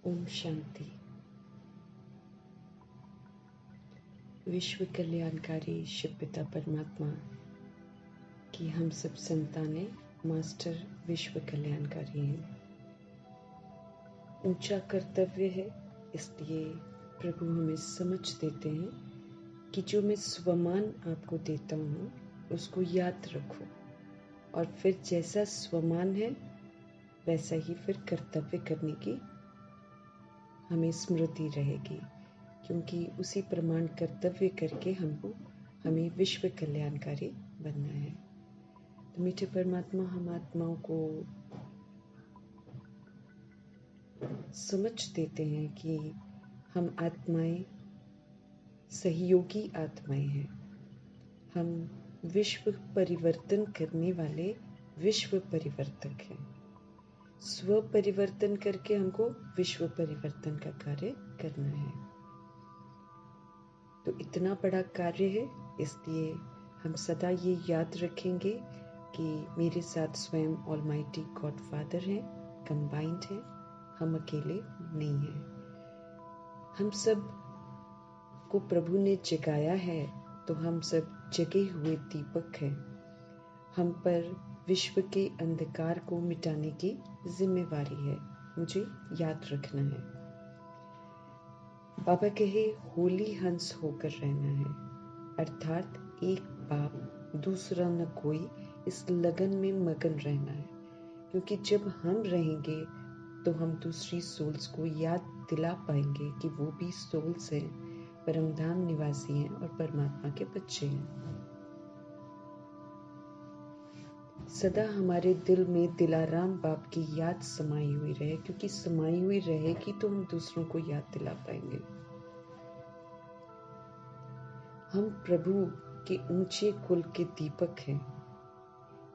ओम शांति। विश्व कल्याणकारी शिव पिता परमात्मा की हम सब संतानें मास्टर विश्व कल्याणकारी हैं। ऊंचा कर्तव्य है, इसलिए प्रभु हमें समझ देते हैं कि जो मैं स्वमान आपको देता हूँ उसको याद रखो, और फिर जैसा स्वमान है वैसा ही फिर कर्तव्य करने की हमें स्मृति रहेगी, क्योंकि उसी प्रमाण कर्तव्य करके हमें विश्व कल्याणकारी बनना है। तो मीठे परमात्मा, हम आत्माओं को समझ देते हैं कि हम आत्माएं सहयोगी आत्माएं हैं। हम विश्व परिवर्तन करने वाले विश्व परिवर्तक हैं। स्व परिवर्तन करके हमको विश्व परिवर्तन का कार्य करना है। तो इतना बड़ा कार्य है, इसलिए हम सदा ये याद रखेंगे कि मेरे साथ स्वयं ऑलमाइटी गॉड फादर हैं, कंबाइंड हैं, हम अकेले नहीं हैं। हम सब को प्रभु ने जगाया है, तो हम सब जगे हुए दीपक हैं। हम पर विश्व के अंधकार को मिटाने की जिम्मेवारी है, मुझे याद रखना है। बाबा कहे होली हंस होकर रहना है, अर्थात एक बाप दूसरा न कोई, इस लगन में मगन रहना है। क्योंकि जब हम रहेंगे तो हम दूसरी सोल्स को याद दिला पाएंगे कि वो भी सोल्स हैं, परमधाम निवासी हैं और परमात्मा के बच्चे हैं। सदा हमारे दिल में दिलाराम बाप की याद समाई हुई रहे, क्योंकि समाई हुई रहेगी तो हम दूसरों को याद दिला पाएंगे। हम प्रभु के ऊंचे कुल के दीपक हैं।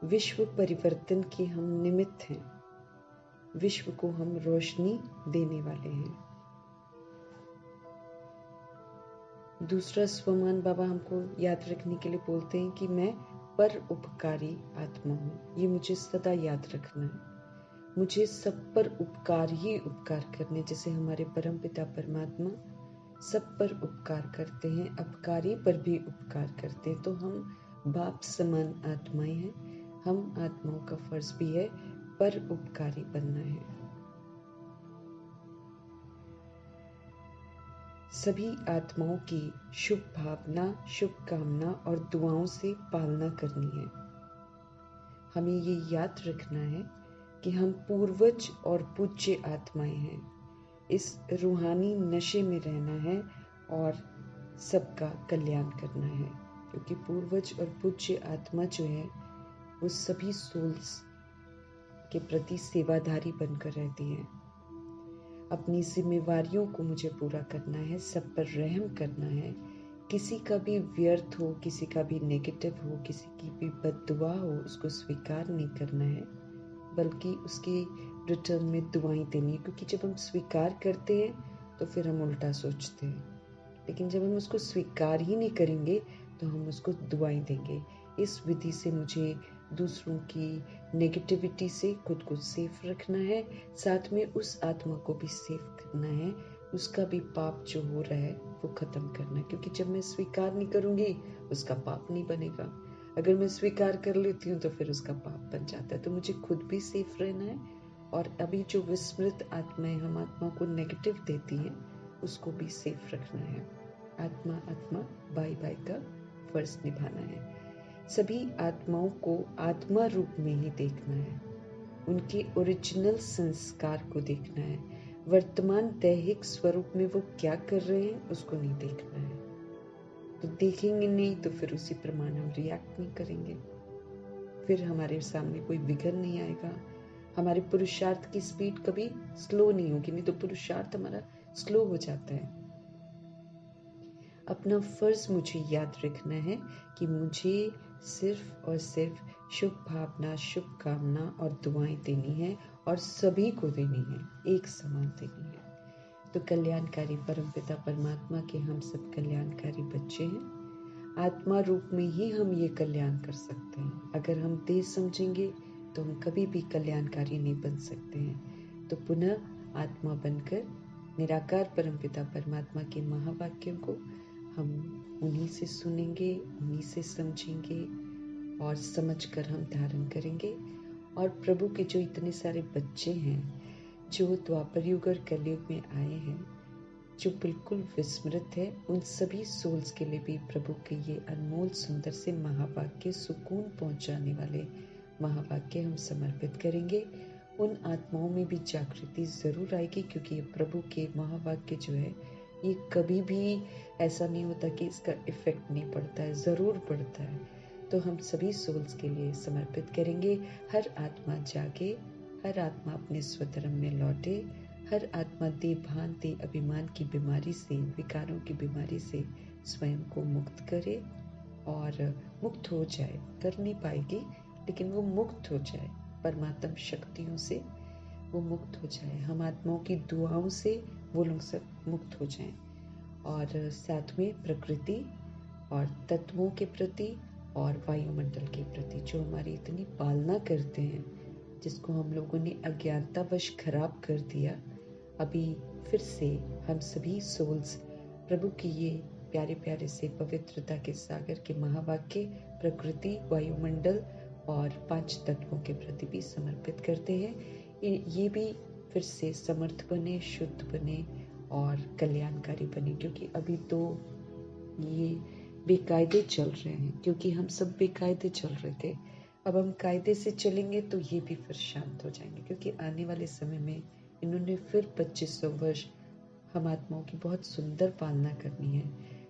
विश्व परिवर्तन के हम निमित्त हैं। विश्व को हम रोशनी देने वाले हैं। दूसरा स्वमान बाबा हमको याद रखने के लिए बोलते हैं कि मैं पर उपकारी आत्मा हूँ। ये मुझे सदा याद रखना है। मुझे सब पर उपकार ही उपकार करने, जैसे हमारे परम पिता परमात्मा सब पर उपकार करते हैं, अपकारी पर भी उपकार करते हैं। तो हम बाप समान आत्माएं हैं। हम आत्माओं का फर्ज भी है पर उपकारी बनना है। सभी आत्माओं की शुभ भावना, शुभकामना और दुआओं से पालना करनी है। हमें ये याद रखना है कि हम पूर्वज और पूज्य आत्माएं हैं। इस रूहानी नशे में रहना है और सबका कल्याण करना है, क्योंकि पूर्वज और पूज्य आत्मा जो है वो सभी सोल्स के प्रति सेवाधारी बनकर रहती है। अपनी जिम्मेवारियों को मुझे पूरा करना है, सब पर रहम करना है। किसी का भी व्यर्थ हो, किसी का भी नेगेटिव हो, किसी की भी बद्दुआ हो, उसको स्वीकार नहीं करना है, बल्कि उसकी रिटर्न में दुआएं देनी है। क्योंकि जब हम स्वीकार करते हैं तो फिर हम उल्टा सोचते हैं, लेकिन जब हम उसको स्वीकार ही नहीं करेंगे तो हम उसको दुआएं देंगे। इस विधि से मुझे दूसरों की नेगेटिविटी से खुद को सेफ रखना है, साथ में उस आत्मा को भी सेफ करना है। उसका भी पाप जो हो रहा है वो खत्म करना है, क्योंकि जब मैं स्वीकार नहीं करूंगी उसका पाप नहीं बनेगा। अगर मैं स्वीकार कर लेती हूँ तो फिर उसका पाप बन जाता है। तो मुझे खुद भी सेफ रहना है, और अभी जो विस्मृत आत्माएं हम आत्मा को नेगेटिव देती हैं उसको भी सेफ रखना है। आत्मा आत्मा बाई बाई का फर्ज निभाना है। सभी आत्माओं को आत्मा रूप में ही देखना है। उनके ओरिजिनल संस्कार को देखना है। वर्तमान दैहिक स्वरूप में वो क्या कर रहे हैं उसको नहीं देखना है। तो देखेंगे नहीं तो फिर उसी प्रमाण हम रिएक्ट नहीं करेंगे, फिर हमारे सामने कोई विघ्न नहीं आएगा। हमारे पुरुषार्थ की स्पीड कभी स्लो नहीं होगी, नहीं तो पुरुषार्थ हमारा स्लो हो जाता है। अपना फर्ज मुझे याद रखना है कि मुझे सिर्फ और सिर्फ शुभ भावना, शुभकामना और दुआएं देनी है, और सभी को देनी है, एक समान देनी है। तो कल्याणकारी परमपिता परमात्मा के हम सब कल्याणकारी बच्चे हैं। आत्मा रूप में ही हम ये कल्याण कर सकते हैं। अगर हम देह समझेंगे तो हम कभी भी कल्याणकारी नहीं बन सकते हैं। तो पुनः आत्मा बनकर निराकार परमपिता परमात्मा के महावाक्यों को हम उन्हीं से सुनेंगे, उन्हीं से समझेंगे और समझकर हम धारण करेंगे। और प्रभु के जो इतने सारे बच्चे हैं जो द्वापर युग और कलयुग में आए हैं, जो बिल्कुल विस्मृत है, उन सभी सोल्स के लिए भी प्रभु के ये अनमोल सुंदर से महावाक्य, सुकून पहुंचाने वाले महावाक्य हम समर्पित करेंगे। उन आत्माओं में भी जागृति जरूर आएगी, क्योंकि ये प्रभु के महावाक्य जो है ये कभी भी ऐसा नहीं होता कि इसका इफेक्ट नहीं पड़ता है, जरूर पड़ता है। तो हम सभी सोल्स के लिए समर्पित करेंगे। हर आत्मा जागे, हर आत्मा अपने स्वधर्म में लौटे, हर आत्मा देह भान देह अभिमान की बीमारी से, विकारों की बीमारी से स्वयं को मुक्त करे और मुक्त हो जाए। कर नहीं पाएगी लेकिन वो मुक्त हो जाए, परमात्म शक्तियों से वो मुक्त हो जाए। हम आत्माओं की दुआओं से वो लोग सब मुक्त हो जाएं। और साथ में प्रकृति और तत्वों के प्रति और वायुमंडल के प्रति जो हमारी इतनी पालना करते हैं, जिसको हम लोगों ने अज्ञानतावश खराब कर दिया, अभी फिर से हम सभी सोल्स प्रभु की ये प्यारे प्यारे से पवित्रता के सागर के महावाक्य प्रकृति, वायुमंडल और 5 तत्वों के प्रति भी समर्पित करते हैं। ये भी फिर से समर्थ बने, शुद्ध बने और कल्याणकारी बने, क्योंकि अभी तो ये बेकायदे चल रहे हैं, क्योंकि हम सब बेकायदे चल रहे थे। अब हम कायदे से चलेंगे तो ये भी फिर शांत हो जाएंगे, क्योंकि आने वाले समय में इन्होंने फिर 2500 वर्ष हम आत्माओं की बहुत सुंदर पालना करनी है।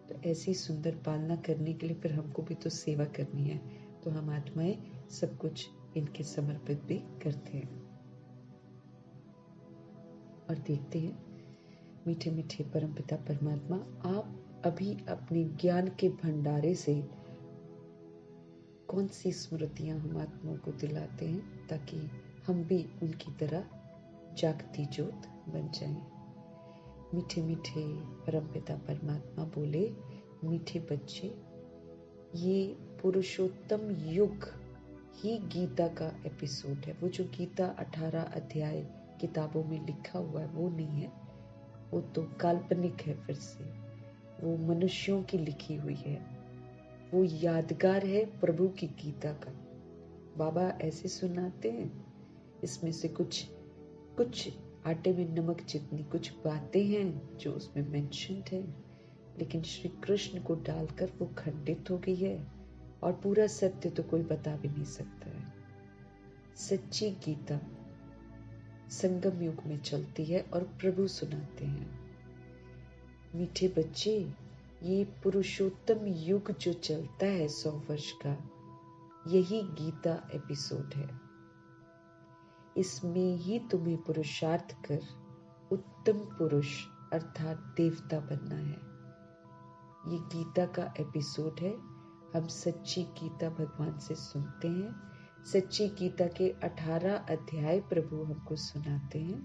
तो ऐसी सुंदर पालना करने के लिए फिर हमको भी तो सेवा करनी है। तो हम आत्माएं सब कुछ इनके समर्पित भी करते हैं और देखते हैं। मीठे मीठे परमपिता परमात्मा, आप अभी अपने ज्ञान के भंडारे से कौन सी स्मृतियां हम आत्माओं को दिलाते हैं, ताकि हम भी उनकी तरह जागती ज्योत बन जाएं। मीठे मीठे परमपिता परमात्मा बोले, मीठे बच्चे, ये पुरुषोत्तम युग ही गीता का एपिसोड है। वो जो गीता 18 अध्याय किताबों में लिखा हुआ है वो नहीं है, वो तो काल्पनिक है। फिर से वो मनुष्यों की लिखी हुई है, वो यादगार है प्रभु की गीता का। बाबा ऐसे सुनाते हैं, इसमें से कुछ आटे में नमक जितनी कुछ बातें हैं जो उसमें मेंशन्ड है, लेकिन श्री कृष्ण को डालकर वो खंडित हो गई है और पूरा सत्य तो कोई बता भी नहीं सकता है। सच्ची गीता संगम युग में चलती है और प्रभु सुनाते हैं। मीठे बच्चे, ये पुरुषोत्तम युग जो चलता है 100 वर्ष का, यही गीता एपिसोड है। इसमें ही तुम्हें पुरुषार्थ कर उत्तम पुरुष अर्थात देवता बनना है। ये गीता का एपिसोड है। हम सच्ची गीता भगवान से सुनते हैं। सच्ची गीता के 18 अध्याय प्रभु हमको सुनाते हैं।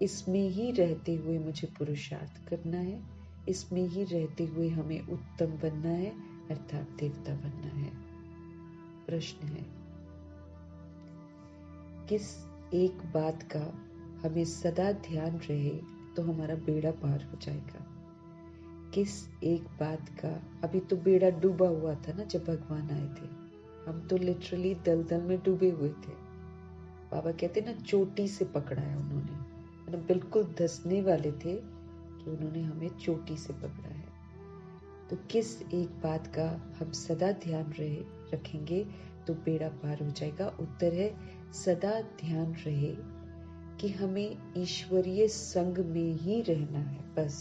इसमें ही रहते हुए मुझे पुरुषार्थ करना है, इसमें ही रहते हुए हमें उत्तम बनना है अर्थात देवता बनना है। प्रश्न है, किस एक बात का हमें सदा ध्यान रहे तो हमारा बेड़ा पार हो जाएगा? किस एक बात का? अभी तो बेड़ा डूबा हुआ था ना जब भगवान आए थे, हम तो लिटरली दलदल में डूबे हुए थे। बाबा कहते ना, चोटी से पकड़ा है उन्होंने, मतलब बिल्कुल धंसने वाले थे कि उन्होंने हमें चोटी से पकड़ा है। तो किस एक बात का हम सदा ध्यान रखेंगे तो बेड़ा पार हो जाएगा? उत्तर है, सदा ध्यान रहे कि हमें ईश्वरीय संग में ही रहना है। बस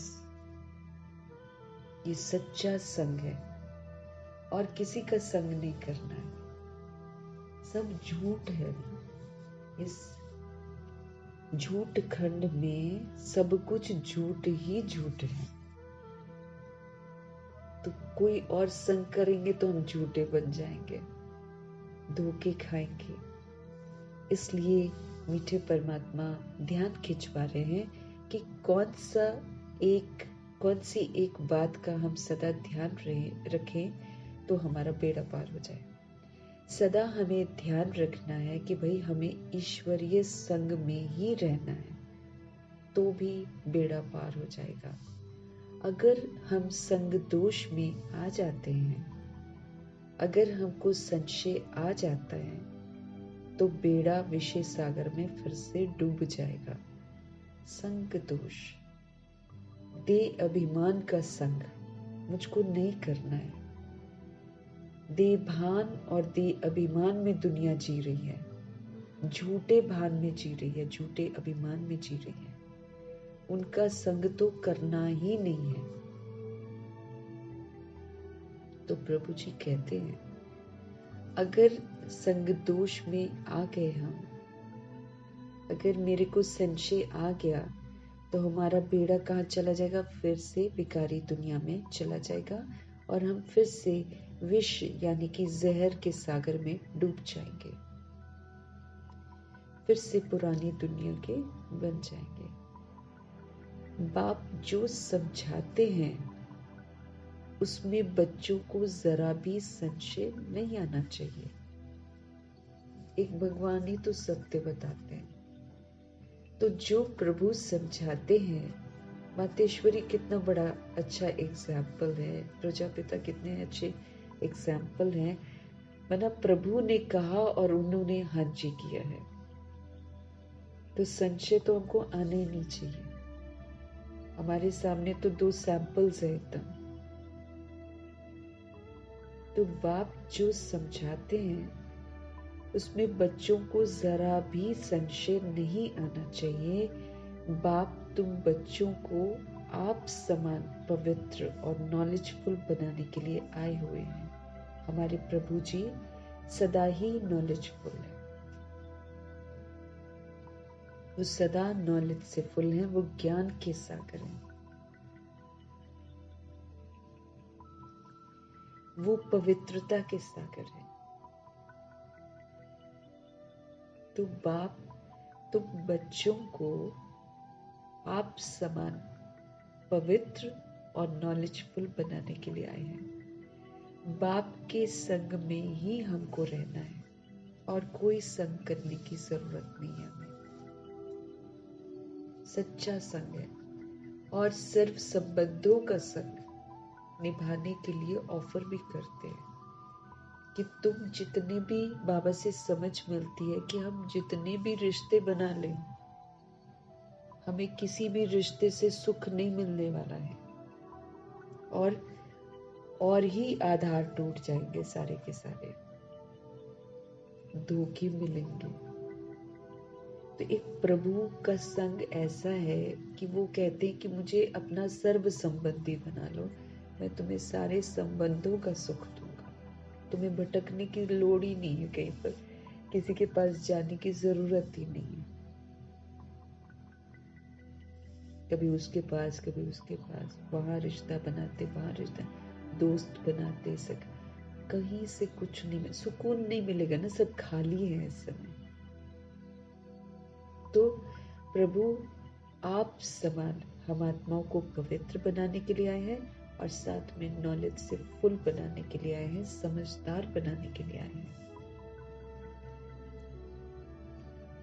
ये सच्चा संग है और किसी का संग नहीं करना है। सब झूठ है। इस झूठ खंड में सब कुछ झूठ ही झूठ है। तो कोई और संग करेंगे तो हम झूठे बन जाएंगे, धोखे खाएंगे। इसलिए मीठे परमात्मा ध्यान खिंचवा रहे हैं कि कौन सी एक बात का हम सदा ध्यान रखें तो हमारा बेड़ा पार हो जाए। सदा हमें ध्यान रखना है कि भाई हमें ईश्वरीय संग में ही रहना है। तो भी बेड़ा पार हो जाएगा। अगर हम संग दोष में आ जाते हैं, अगर हमको संशय आ जाता है, तो बेड़ा विषय सागर में फिर से डूब जाएगा। संग दोष, दे अभिमान का संग मुझको नहीं करना है। दे भान और दे अभिमान में दुनिया जी रही है, झूठे भान में जी रही है, झूठे अभिमान में जी रही है। उनका संग तो करना ही नहीं है। तो प्रभु जी कहते हैं, अगर संग दोष में आ गए हम, अगर मेरे को संशय आ गया, तो हमारा बेड़ा कहाँ चला जाएगा? फिर से विकारी दुनिया में चला जाएगा और हम फिर से विष यानी कि जहर के सागर में डूब जाएंगे, फिर से पुरानी दुनिया के बन जाएंगे। बाप जो समझाते हैं उसमें बच्चों को जरा भी संशय नहीं आना चाहिए। एक भगवान ही तो सत्य बताते हैं। तो जो प्रभु समझाते हैं, मातेश्वरी कितना बड़ा अच्छा एग्जाम्पल है, प्रजापिता कितने अच्छे एग्जाम्पल हैं। माना प्रभु ने कहा और उन्होंने हाँ जी किया है, तो संशय तो हमको आने ही नहीं चाहिए। हमारे सामने तो 2 सैंपल्स है एकदम। तो बाप जो समझाते हैं उसमें बच्चों को जरा भी संशय नहीं आना चाहिए। बाप तुम बच्चों को आप समान पवित्र और नॉलेजफुल बनाने के लिए आए हुए हैं। हमारे प्रभु जी सदा ही नॉलेजफुल है, वो सदा नॉलेज से फुल हैं, वो ज्ञान के सागर हैं, वो पवित्रता के सागर हैं। तो बाप तुम बच्चों को आप समान पवित्र और नॉलेजफुल बनाने के लिए आए हैं। बाप के संग में ही हमको रहना है और कोई संग करने की जरूरत नहीं है हमें। सच्चा संग है और सिर्फ संबंधों का संग निभाने के लिए ऑफर भी करते हैं कि तुम जितने भी, बाबा से समझ मिलती है कि हम जितने भी रिश्ते बना लें, हमें किसी भी रिश्ते से सुख नहीं मिलने वाला है और ही आधार टूट जाएंगे, सारे के सारे धोखे मिलेंगे। तो एक प्रभु का संग ऐसा है कि वो कहते हैं कि मुझे अपना सर्व संबंधी बना लो, मैं तुम्हें सारे संबंधों का सुख दूंगा। तुम्हें भटकने की लोड़ ही नहीं है, कहीं पर किसी के पास जाने की जरूरत ही नहीं है। कभी उसके पास, कभी उसके पास, वहां रिश्ता बनाते, वहां रिश्ता, दोस्त बनाते, सब कहीं से कुछ नहीं, सुकून नहीं मिलेगा ना, सब खाली है इस समय। तो प्रभु आप समान हम आत्माओं को पवित्र बनाने के लिए आए हैं और साथ में नॉलेज से फुल बनाने के लिए आए हैं, समझदार बनाने के लिए आए हैं।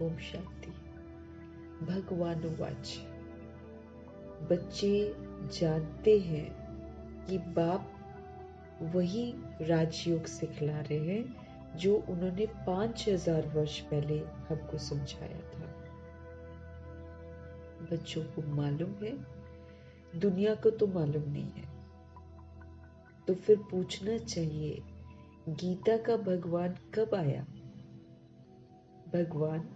ओम शांति। भगवानुवाच। बच्चे जानते हैं कि बाप वही राजयोग सिखला रहे हैं जो उन्होंने 5000 वर्ष पहले हमको समझाया था। बच्चों को मालूम है, दुनिया को तो मालूम नहीं है। तो फिर पूछना चाहिए, गीता का भगवान कब आया? भगवान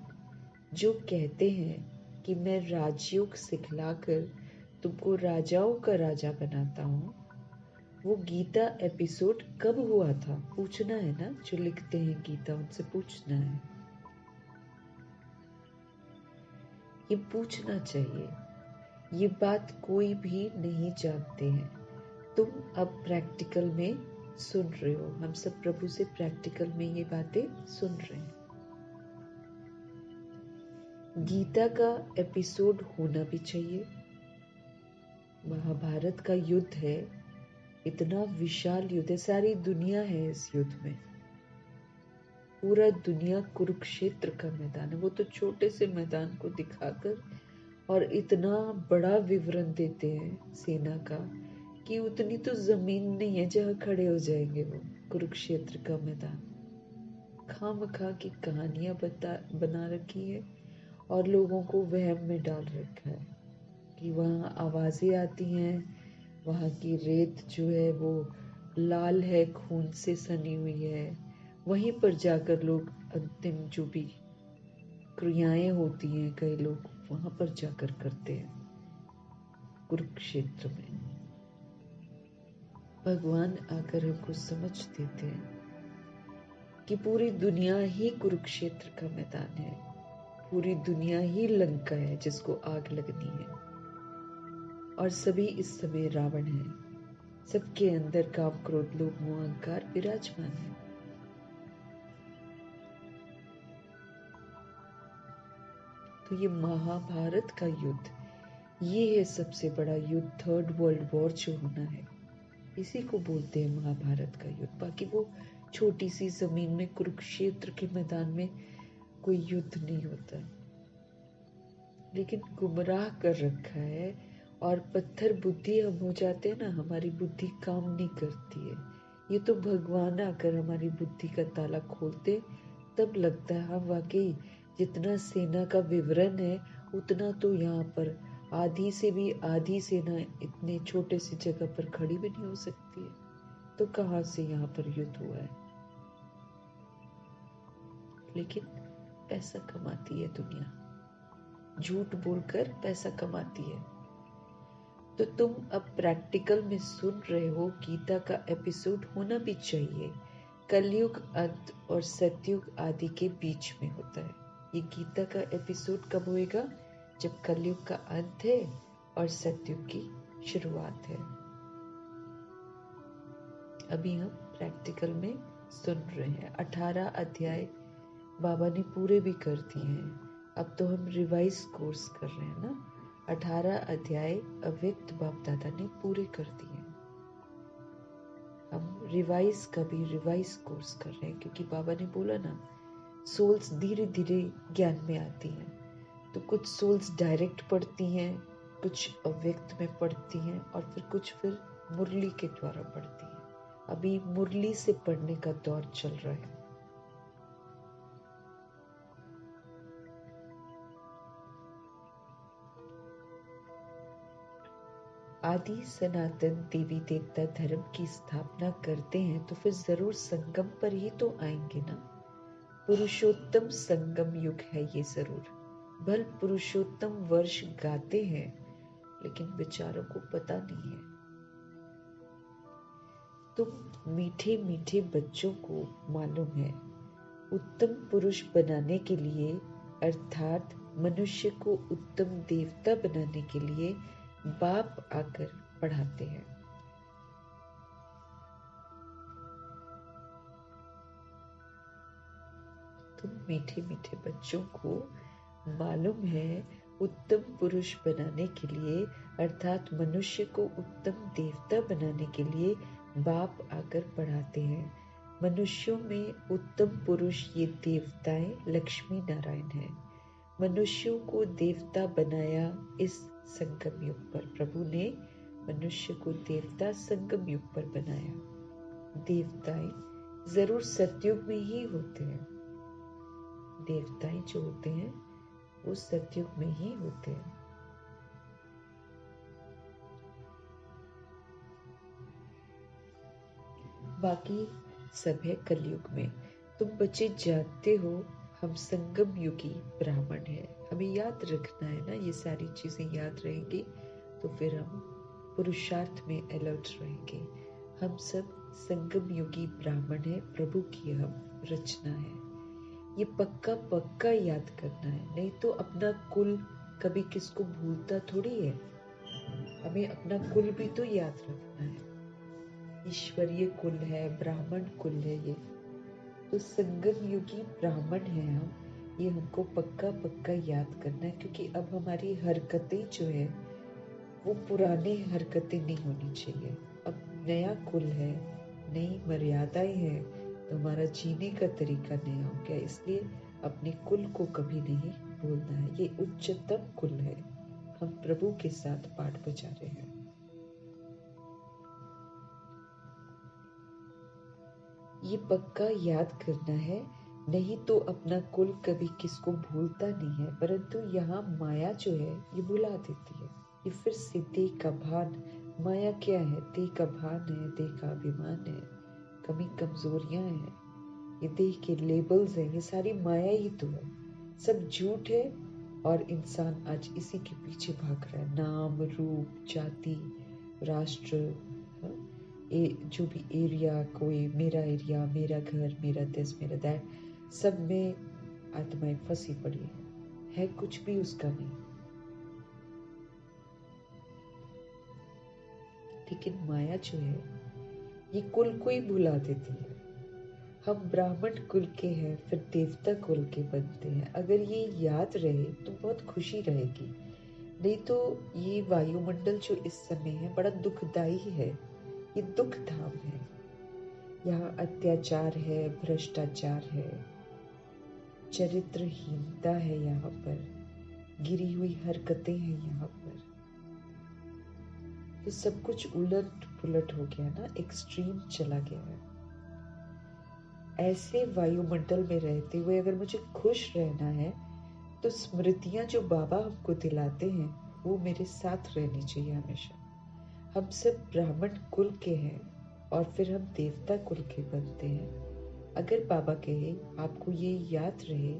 जो कहते हैं कि मैं राजयोग सिखलाकर तुमको राजाओं का राजा बनाता हूँ, वो गीता एपिसोड कब हुआ था? पूछना है ना, जो लिखते हैं गीता उनसे पूछना है, ये पूछना चाहिए। ये बात कोई भी नहीं जानते हैं। तुम अब प्रैक्टिकल में सुन रहे हो, हम सब प्रभु से प्रैक्टिकल में ये बातें सुन रहे हैं। गीता का एपिसोड होना भी चाहिए। महाभारत का युद्ध है, इतना विशाल युद्ध है, सारी दुनिया है इस युद्ध में, पूरा दुनिया कुरुक्षेत्र का मैदान है। वो तो छोटे से मैदान को दिखाकर और इतना बड़ा विवरण देते हैं सेना का कि उतनी तो जमीन नहीं है जहाँ खड़े हो जाएंगे वो। कुरुक्षेत्र का मैदान खामखा की कहानियां बना रखी है और लोगों को वहम में डाल रखा है कि वहाँ आवाजें आती हैं, वहाँ की रेत जो है वो लाल है, खून से सनी हुई है। वहीं पर जाकर लोग अंतिम जो भी क्रियाएं होती हैं कई लोग वहां पर जाकर करते हैं। कुरुक्षेत्र में भगवान आकर हमको समझ देते हैं कि पूरी दुनिया ही कुरुक्षेत्र का मैदान है, पूरी दुनिया ही लंका है जिसको आग लगनी है। और सभी इस समय रावण है, सबके अंदर काम क्रोध लोभ मोह अहंकार विराजमान है। तो ये महाभारत का युद्ध, ये है सबसे बड़ा युद्ध, थर्ड वर्ल्ड वॉर जो होना है, इसी को बोलते हैं महाभारत का युद्ध। बाकी वो छोटी सी जमीन में कुरुक्षेत्र के मैदान में कोई युद्ध नहीं होता, लेकिन गुमराह कर रखा है और पत्थर बुद्धि हम हो जाते हैं ना, हमारी बुद्धि काम नहीं करती है। ये तो भगवान आकर हमारी बुद्धि का ताला खोलते तब लगता है हाँ वाकई जितना सेना का विवरण है उतना तो यहाँ पर आधी से भी आधी सेना इतने छोटे सी जगह पर खड़ी भी नहीं हो सकती है। तो कहाँ से यहाँ पर युद्ध हुआ है? लेकिन पैसा कमाती है दुनिया, झूठ बोलकर पैसा कमाती है। तो तुम अब प्रैक्टिकल में सुन रहे हो, गीता का एपिसोड होना भी चाहिए। कलयुग अंत और सतयुग आदि के बीच में होता है। ये गीता का एपिसोड कब होएगा? जब कलयुग का अंत है और सतयुग की शुरुआत है। अभी हम प्रैक्टिकल में सुन रहे हैं। 18 अध्याय बाबा ने पूरे भी कर दिए हैं। अब तो हम रिवाइज कोर्स कर रहे हैं ना। 18 अध्याय अव्यक्त बाप दादा ने पूरे कर दिए हैं। हम रिवाइज का भी रिवाइज कोर्स कर रहे हैं, क्योंकि बाबा ने बोला ना सोल्स धीरे धीरे ज्ञान में आती हैं। तो कुछ सोल्स डायरेक्ट पढ़ती हैं, कुछ अव्यक्त में पढ़ती हैं और फिर मुरली के द्वारा पढ़ती हैं। अभी मुरली से पढ़ने का दौर चल रहा है। आदि सनातन देवी देवता धर्म की स्थापना करते हैं तो फिर जरूर संगम पर ही तो आएंगे ना। पुरुषोत्तम संगम युग है ये जरूर। भल पुरुषोत्तम वर्ष गाते हैं, लेकिन बेचारों को पता नहीं है। तुम मीठे मीठे बच्चों को मालूम है, उत्तम पुरुष बनाने के लिए अर्थात मनुष्य को उत्तम देवता बनाने के लिए बाप आकर पढ़ाते हैं। तुम मीठे मीठे बच्चों को मालूम है, उत्तम पुरुष बनाने के लिए अर्थात मनुष्य को उत्तम देवता बनाने के लिए बाप आकर पढ़ाते हैं। मनुष्यों में उत्तम पुरुष ये देवताएं लक्ष्मी नारायण हैं। मनुष्यों को देवता बनाया इस संगम युग पर। प्रभु ने मनुष्य को देवता संगम युग पर बनाया। देवताएं जरूर सतयुग में ही होते हैं। देवताएं जो होते हैं वो सतयुग में ही होते हैं। बाकी सब है कलयुग में। तुम बच्चे जानते हो हम संगम युगी ब्राह्मण है। हमें याद रखना है ना, ये सारी चीजें याद रहेंगी तो फिर हम पुरुषार्थ में अलर्ट रहेंगे। हम सब संगम युगी ब्राह्मण है, प्रभु की हम रचना है। ये पक्का पक्का याद करना है, नहीं तो अपना कुल कभी किसको भूलता थोड़ी है। हमें अपना कुल भी तो याद रखना है। ईश्वरीय कुल है, ब्राह्मण कुल है ये। तो संगम युगी ब्राह्मण है हम, ये हमको पक्का पक्का याद करना है। क्योंकि अब हमारी हरकतें जो है वो पुरानी हरकतें नहीं होनी चाहिए। अब नया कुल है, नई मर्यादाएं हैं, तो हमारा जीने का तरीका नया हो गया। इसलिए अपने कुल को कभी नहीं भूलना है। ये उच्चतम कुल है। हम प्रभु के साथ पाठ बजा रहे हैं। ये पक्का याद करना है, नहीं तो अपना कुल कभी किसको भूलता नहीं है, परंतु यहाँ माया जो है ये भुला देती है। ये फिर से देह का भान। माया क्या है? देह का भान है, देह का अभिमान है, कमी कमजोरियां हैं, ये देह के लेबल्स हैं, ये सारी माया ही तो है। सब झूठ है और इंसान आज इसी के पीछे भाग रहा है। नाम, रूप, जाति, राष्ट्र, जो भी एरिया, कोई मेरा एरिया, मेरा घर, मेरा दिस, मेरा दैट, सब में आत्माएं फंसी पड़ी है कुछ भी उसका नहीं। लेकिन माया जो है ये कुल को ही भुला देती है। हम ब्राह्मण कुल के हैं, फिर देवता कुल के बनते हैं। अगर ये याद रहे तो बहुत खुशी रहेगी, नहीं तो ये वायुमंडल जो इस समय है बड़ा दुखदाई है। ये दुख धाम है। यहाँ अत्याचार है, भ्रष्टाचार है, चरित्रहीनता है, यहाँ पर गिरी हुई हरकतें हैं, यहाँ पर तो सब कुछ उलट पुलट हो गया ना, एक्सट्रीम चला गया है। ऐसे वायुमंडल में रहते हुए अगर मुझे खुश रहना है तो स्मृतियां जो बाबा हमको दिलाते हैं वो मेरे साथ रहनी चाहिए हमेशा। हम सब ब्राह्मण कुल के हैं और फिर हम देवता कुल के बनते हैं। अगर बाबा कहे आपको ये याद रहे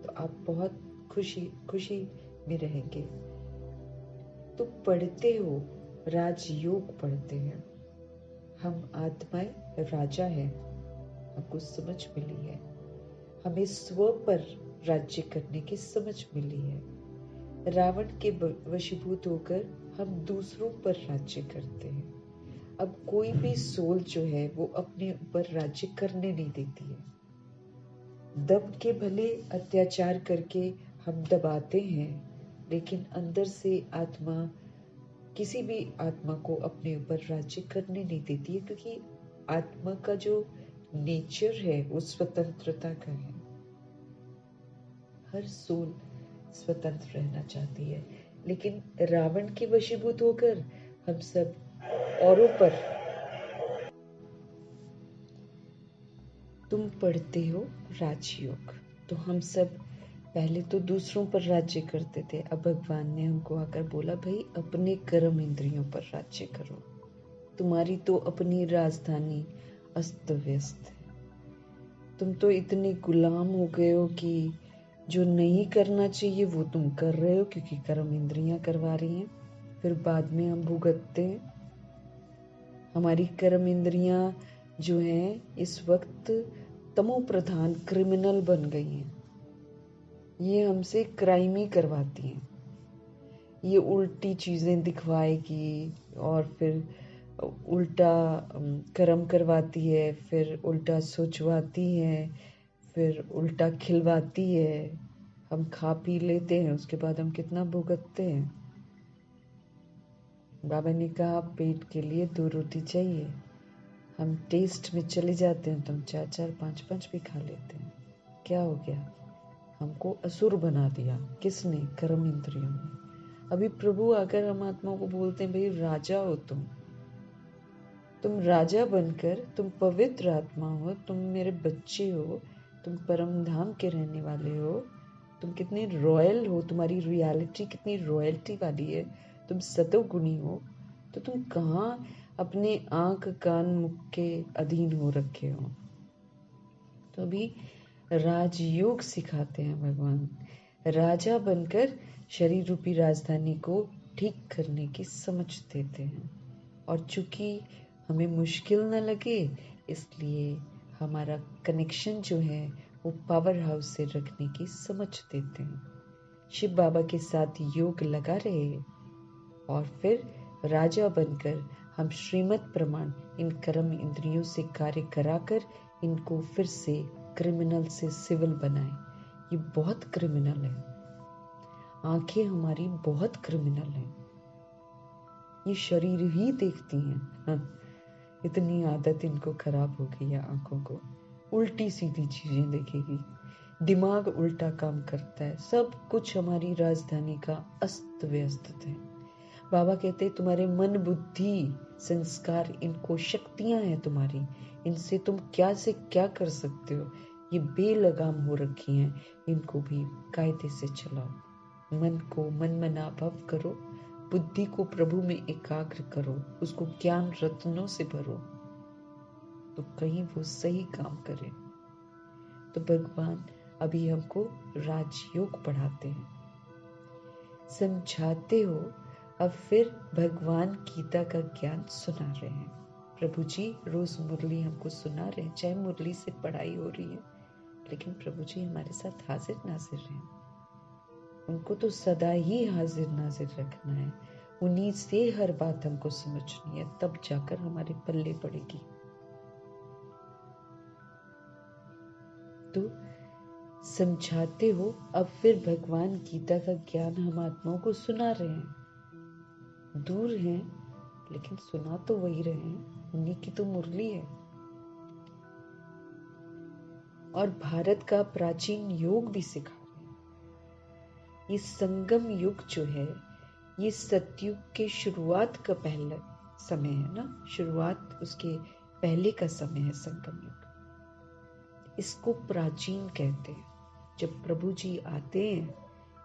तो आप बहुत खुशी में रहेंगे। तो पढ़ते हो, राजयोग पढ़ते हैं। हम आत्माएं राजा हैं, हमको समझ मिली है। हमें स्व पर राज्य करने की समझ मिली है। रावण के वशीभूत होकर हम दूसरों पर राज्य करते हैं। अब कोई भी सोल जो है वो अपने ऊपर राज्य करने नहीं देती है। दब के भले अत्याचार करके हम दबाते हैं, लेकिन अंदर से आत्मा किसी भी आत्मा को अपने ऊपर राज्य करने नहीं देती है, क्योंकि आत्मा का जो नेचर है वो स्वतंत्रता का है। हर सोल स्वतंत्र रहना चाहती है, लेकिन रावण के वशीभूत होकर हम सब औरों पर। तुम पढ़ते हो राजयोग, तो हम सब पहले तो दूसरों पर राज्य करते थे। अब भगवान ने हमको आकर बोला, भाई अपने कर्म इंद्रियों पर राज्य करो। तुम्हारी तो अपनी राजधानी अस्त व्यस्त है। तुम तो इतने गुलाम हो गए हो कि जो नहीं करना चाहिए वो तुम कर रहे हो, क्योंकि कर्म इंद्रियां करवा रही हैं। फिर बाद में हम भुगतते हैं। हमारी कर्म इंद्रियां जो हैं इस वक्त तमो प्रधान क्रिमिनल बन गई हैं। ये हमसे क्राइम ही करवाती हैं। ये उल्टी चीजें दिखवाएगी और फिर उल्टा कर्म करवाती है, फिर उल्टा सोचवाती है, फिर उल्टा खिलवाती है। हम खा पी लेते हैं, उसके बाद हम कितना भुगतते हैं। बाबा ने कहा पेट के लिए 2 रोटी चाहिए, हम टेस्ट में चले जाते हैं तो हम 4-4, 5-5 भी खा लेते हैं। क्या हो गया? हमको असुर बना दिया। किसने? कर्म इंद्रियों ने। अभी प्रभु आकर हम आत्मा को बोलते हैं, भाई राजा हो तुम राजा बनकर, तुम पवित्र आत्मा हो, तुम मेरे बच्चे हो, तुम परम धाम के रहने वाले हो, तुम कितने रॉयल हो, तुम्हारी रियलिटी कितनी रॉयल्टी वाली है, तुम सतोगुणी हो, तो तुम कहाँ अपने आंख कान मुख के अधीन हो रखे हो। तो अभी राजयोग सिखाते हैं भगवान। राजा बनकर शरीर रूपी राजधानी को ठीक करने की समझ देते हैं। और चूंकि हमें मुश्किल न लगे, इसलिए हमारा कनेक्शन जो है वो पावर हाउस से रखने की समझ देते हैं। शिव बाबा के साथ योग लगा रहे और फिर राजा बनकर हम श्रीमत प्रमाण इन कर्म इंद्रियों से कार्य कराकर इनको फिर से क्रिमिनल से सिविल बनाएं। ये बहुत क्रिमिनल है। आंखें हमारी बहुत क्रिमिनल हैं। ये शरीर ही देखती हैं। हाँ, इतनी आदत इनको खराब हो गई है आंखों को, उल्टी सीधी चीजें देखेगी। दिमाग उल्टा काम करता है, सब कुछ हमारी राजधानी का अस्त व्यस्त है। बाबा कहते हैं तुम्हारे मन बुद्धि संस्कार, इनको शक्तियां हैं तुम्हारी, इनसे तुम क्या से क्या कर सकते हो, ये बेलगाम हो रखी हैं, इनको भी कायदे से चलाओ। मन को मनमनाभव करो, बुद्धि को प्रभु में एकाग्र करो, उसको ज्ञान रत्नों से भरो, तो कहीं वो सही काम करे। तो भगवान अभी हमको राजयोग पढ़ाते हैं, समझाते हो। अब फिर भगवान गीता का ज्ञान सुना रहे हैं। प्रभु जी रोज मुरली हमको सुना रहे हैं, चाहे मुरली से पढ़ाई हो रही है, लेकिन प्रभु जी हमारे साथ हाजिर नाजिर हैं। उनको तो सदा ही हाजिर नाजिर रखना है, उन्हीं से हर बात हमको समझनी है, तब जाकर हमारे पल्ले पड़ेगी। तो समझाते हो, अब फिर भगवान गीता का ज्ञान हम आत्माओं को सुना रहे हैं। दूर हैं लेकिन सुना तो वही रहे हैं, उन्हीं की तो मुरली है। और भारत का प्राचीन योग भी सिखा रहे हैं। ये संगम युग जो है, ये सतयुग के शुरुआत का पहला समय है ना, शुरुआत उसके पहले का समय है संगम युग। इसको प्राचीन कहते हैं। जब प्रभु जी आते हैं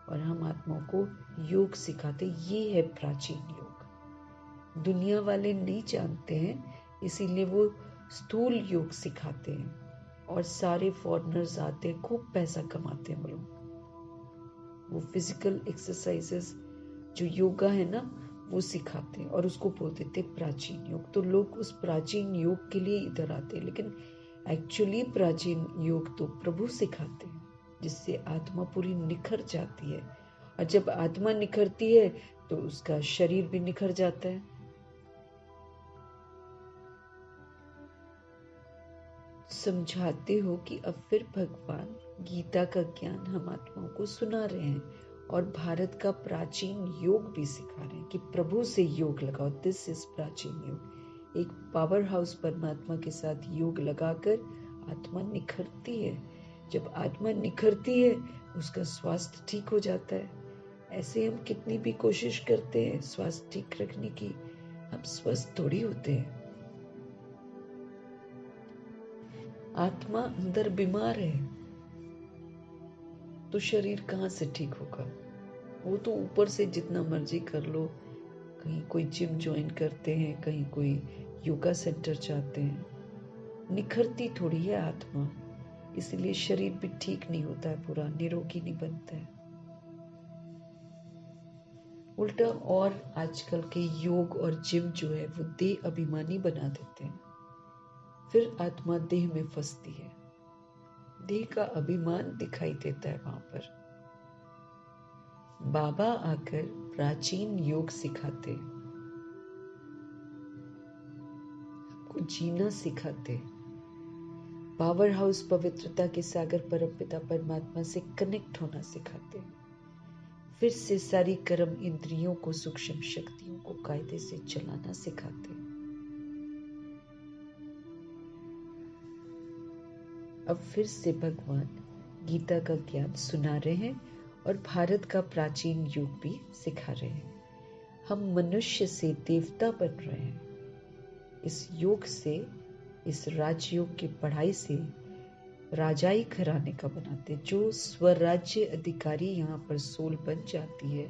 और हम आत्माओं को योग सिखाते, ये है प्राचीन योग। दुनिया वाले नहीं जानते हैं, इसीलिए वो स्थूल योग सिखाते हैं, और सारे फॉरेनर्स आते हैं, खूब पैसा कमाते हैं वो लोग। वो फिजिकल एक्सरसाइजेस जो योगा है ना, वो सिखाते हैं और उसको बोल देते प्राचीन योग। तो लोग उस प्राचीन योग के लिए इधर आते हैं, लेकिन एक्चुअली प्राचीन योग तो प्रभु सिखाते हैं, जिससे आत्मा पूरी निखर जाती है। और जब आत्मा निखरती है तो उसका शरीर भी निखर जाता है। समझाते हो कि अब फिर भगवान गीता का ज्ञान हम आत्माओं को सुना रहे हैं, और भारत का प्राचीन योग भी सिखा रहे हैं कि प्रभु से योग लगाओ। दिस इज प्राचीन योग। एक पावर हाउस परमात्मा के साथ योग लगाकर आत्मा निखरती है। जब आत्मा निखरती है, उसका स्वास्थ्य ठीक हो जाता है। ऐसे हम कितनी भी कोशिश करते हैं स्वास्थ्य ठीक रखने की, हम स्वस्थ थोड़ी होते हैं। आत्मा अंदर बीमार है तो शरीर कहाँ से ठीक होगा? वो तो ऊपर से जितना मर्जी कर लो, कहीं कोई जिम ज्वाइन करते हैं, कहीं कोई योगा सेंटर जाते हैं, निखरती थोड़ी है आत्मा। इसलिए शरीर भी ठीक नहीं होता है, पूरा निरोगी नहीं बनता है। उल्टा और आजकल के योग और जिम जो है वो देह अभिमानी बना देते हैं, फिर आत्मा देह में फंसती है, देह का अभिमान दिखाई देता है वहां पर। बाबा आकर प्राचीन योग सिखाते, को जीना सिखाते, पावर हाउस पवित्रता के सागर परमपिता परमात्मा से कनेक्ट होना सिखाते, फिर से सारी कर्म इंद्रियों को, सूक्ष्म शक्तियों को कायदे से चलाना सिखाते। अब फिर से भगवान गीता का ज्ञान सुना रहे हैं और भारत का प्राचीन योग भी सिखा रहे हैं। हम मनुष्य से देवता बन रहे हैं। इस योग से, इस राजयोग की पढ़ाई से राजाई घराने का बनाते, जो स्वराज्य अधिकारी यहाँ पर सोल बन जाती है,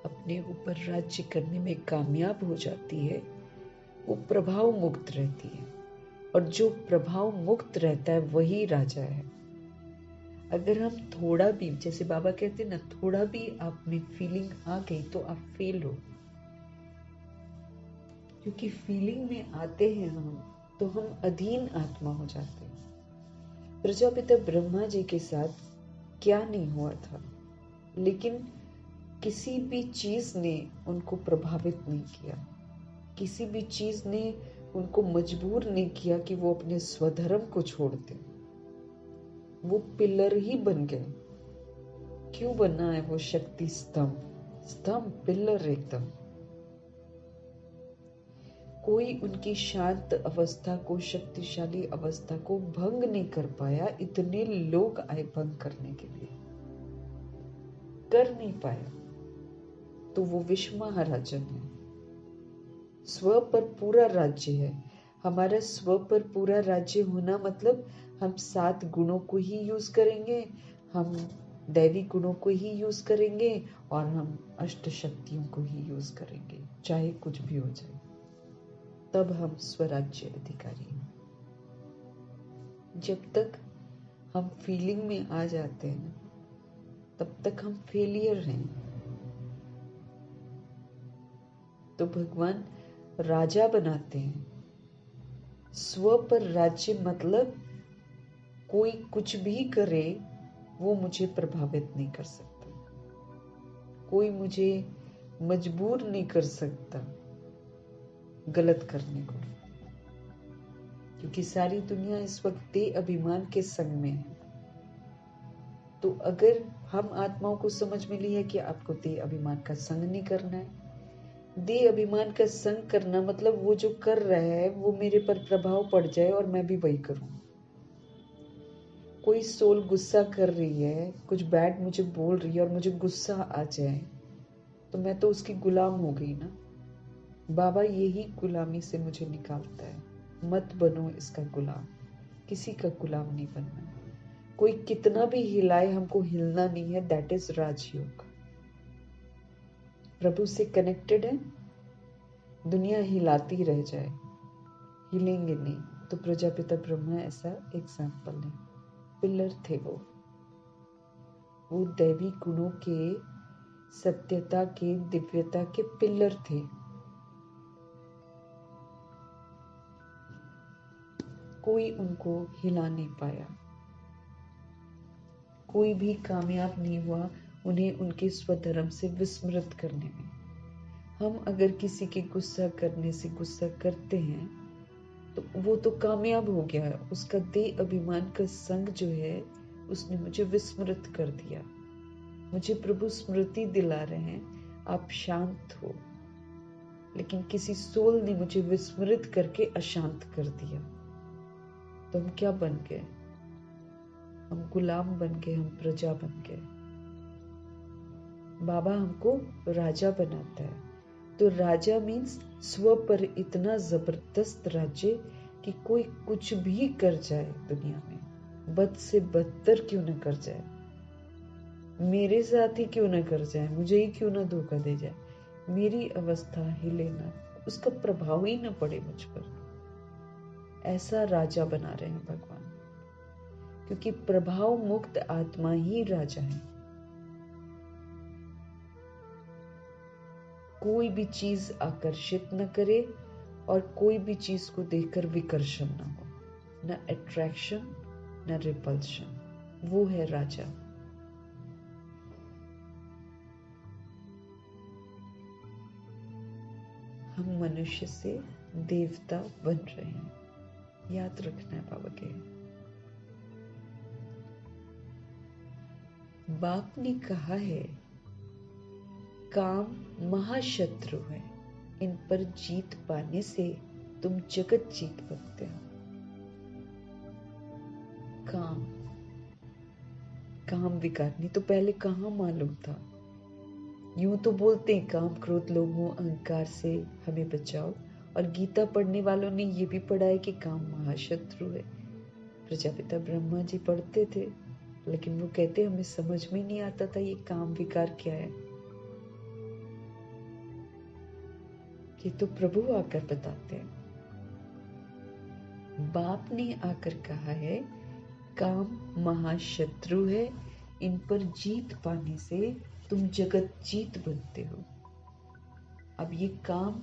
अपने ऊपर राज्य करने में कामयाब हो जाती है, वो प्रभाव मुक्त रहती है। और जो प्रभाव मुक्त रहता है वही राजा है। अगर हम थोड़ा भी, जैसे बाबा कहते हैं ना, थोड़ा भी आप में फीलिंग आ गई तो आप फेल हो, क्योंकि फीलिंग में आते हैं हम तो हम अधीन आत्मा हो जाते हैं। प्रजापिता ब्रह्मा जी के साथ क्या नहीं हुआ था, लेकिन किसी भी चीज ने उनको प्रभावित नहीं किया, किसी भी चीज ने उनको मजबूर नहीं किया कि वो अपने स्वधर्म को छोड़ दें। वो पिलर ही बन गए। क्यों बना है वो शक्ति स्तंभ? स्तंभ, पिलर एकदम। कोई उनकी शांत अवस्था को, शक्तिशाली अवस्था को भंग नहीं कर पाया। इतने लोग आए भंग करने के लिए, कर नहीं पाया। तो वो विश्व महाराजन है। स्व पर पूरा राज्य है। हमारा स्व पर पूरा राज्य होना मतलब हम 7 गुणों को ही यूज करेंगे, हम दैवी गुणों को ही यूज करेंगे और हम अष्ट शक्तियों को ही यूज करेंगे, चाहे कुछ भी हो जाए। तब हम स्वराज्य अधिकारी हैं। जब तक हम फीलिंग में आ जाते हैं तब तक हम फेलियर हैं। तो भगवान राजा बनाते हैं। स्व पर राज्य मतलब कोई कुछ भी करे वो मुझे प्रभावित नहीं कर सकता, कोई मुझे मजबूर नहीं कर सकता गलत करने को, क्योंकि सारी दुनिया इस वक्त देह अभिमान के संग में है। तो अगर हम आत्माओं को समझ में ली है कि आपको देह अभिमान का संग नहीं करना है, देह अभिमान का संग करना मतलब वो जो कर रहा है वो मेरे पर प्रभाव पड़ जाए और मैं भी वही करूं। कोई सोल गुस्सा कर रही है, कुछ बैड मुझे बोल रही है और मुझे गुस्सा आ जाए, तो मैं तो उसकी गुलाम हो गई ना। बाबा यही गुलामी से मुझे निकालता है। मत बनो इसका गुलाम, किसी का गुलाम नहीं बनना। कोई कितना भी हिलाए, हमको हिलना नहीं है। दैट इज राजयोग। प्रभु से कनेक्टेड है, दुनिया हिलाती रह जाए, हिलेंगे नहीं। तो प्रजापिता ब्रह्मा ऐसा एग्जाम्पल है। पिलर थे वो दैवी गुणों के, सत्यता के, दिव्यता के पिलर थे। कोई उनको हिला नहीं पाया, कोई भी कामयाब नहीं हुआ उन्हें उनके स्वधर्म से विस्मृत करने में। हम अगर किसी के गुस्सा करने से गुस्सा करते हैं तो वो तो कामयाब हो गया है। उसका देह अभिमान का संग जो है उसने मुझे विस्मृत कर दिया। मुझे प्रभु स्मृति दिला रहे हैं, आप शांत हो। लेकिन किसी सोल ने मुझे विस्मृत करके अशांत कर दिया। तो हम क्या बन गए? हम गुलाम बन गए, हम प्रजा बन गए। बाबा हमको राजा बनाता है। तो राजा मीन्स स्व पर इतना जबरदस्त राज्य कि कोई कुछ भी कर जाए दुनिया में, बद से बदतर क्यों न कर जाए, मेरे साथ ही क्यों न कर जाए, मुझे ही क्यों न धोखा दे जाए, मेरी अवस्था हिले ना, उसका प्रभाव ही न पड़े मुझ पर। ऐसा राजा बना रहे हैं भगवान, क्योंकि प्रभाव मुक्त आत्मा ही राजा है। कोई भी चीज आकर्षित न करे और कोई भी चीज को देखकर विकर्षण न हो, न अट्रैक्शन न रिपल्शन। वो है राजा। हम मनुष्य से देवता बन रहे हैं, याद रखना है बाबा के। बाप ने कहा है काम महाशत्रु है, इन पर जीत पाने से तुम जगत जीत सकते हो। काम विकार नहीं तो पहले कहाँ मालूम था। यूं तो बोलते हैं काम क्रोध लोभ मोह अहंकार से हमें बचाओ, और गीता पढ़ने वालों ने ये भी पढ़ा है कि काम महाशत्रु है। प्रजापिता ब्रह्मा जी पढ़ते थे, लेकिन वो कहते हमें समझ में नहीं आता था ये काम विकार क्या है। ये तो प्रभु आकर बताते हैं। बाप ने आकर कहा है काम महाशत्रु है, इन पर जीत पाने से तुम जगत जीत बनते हो। अब ये काम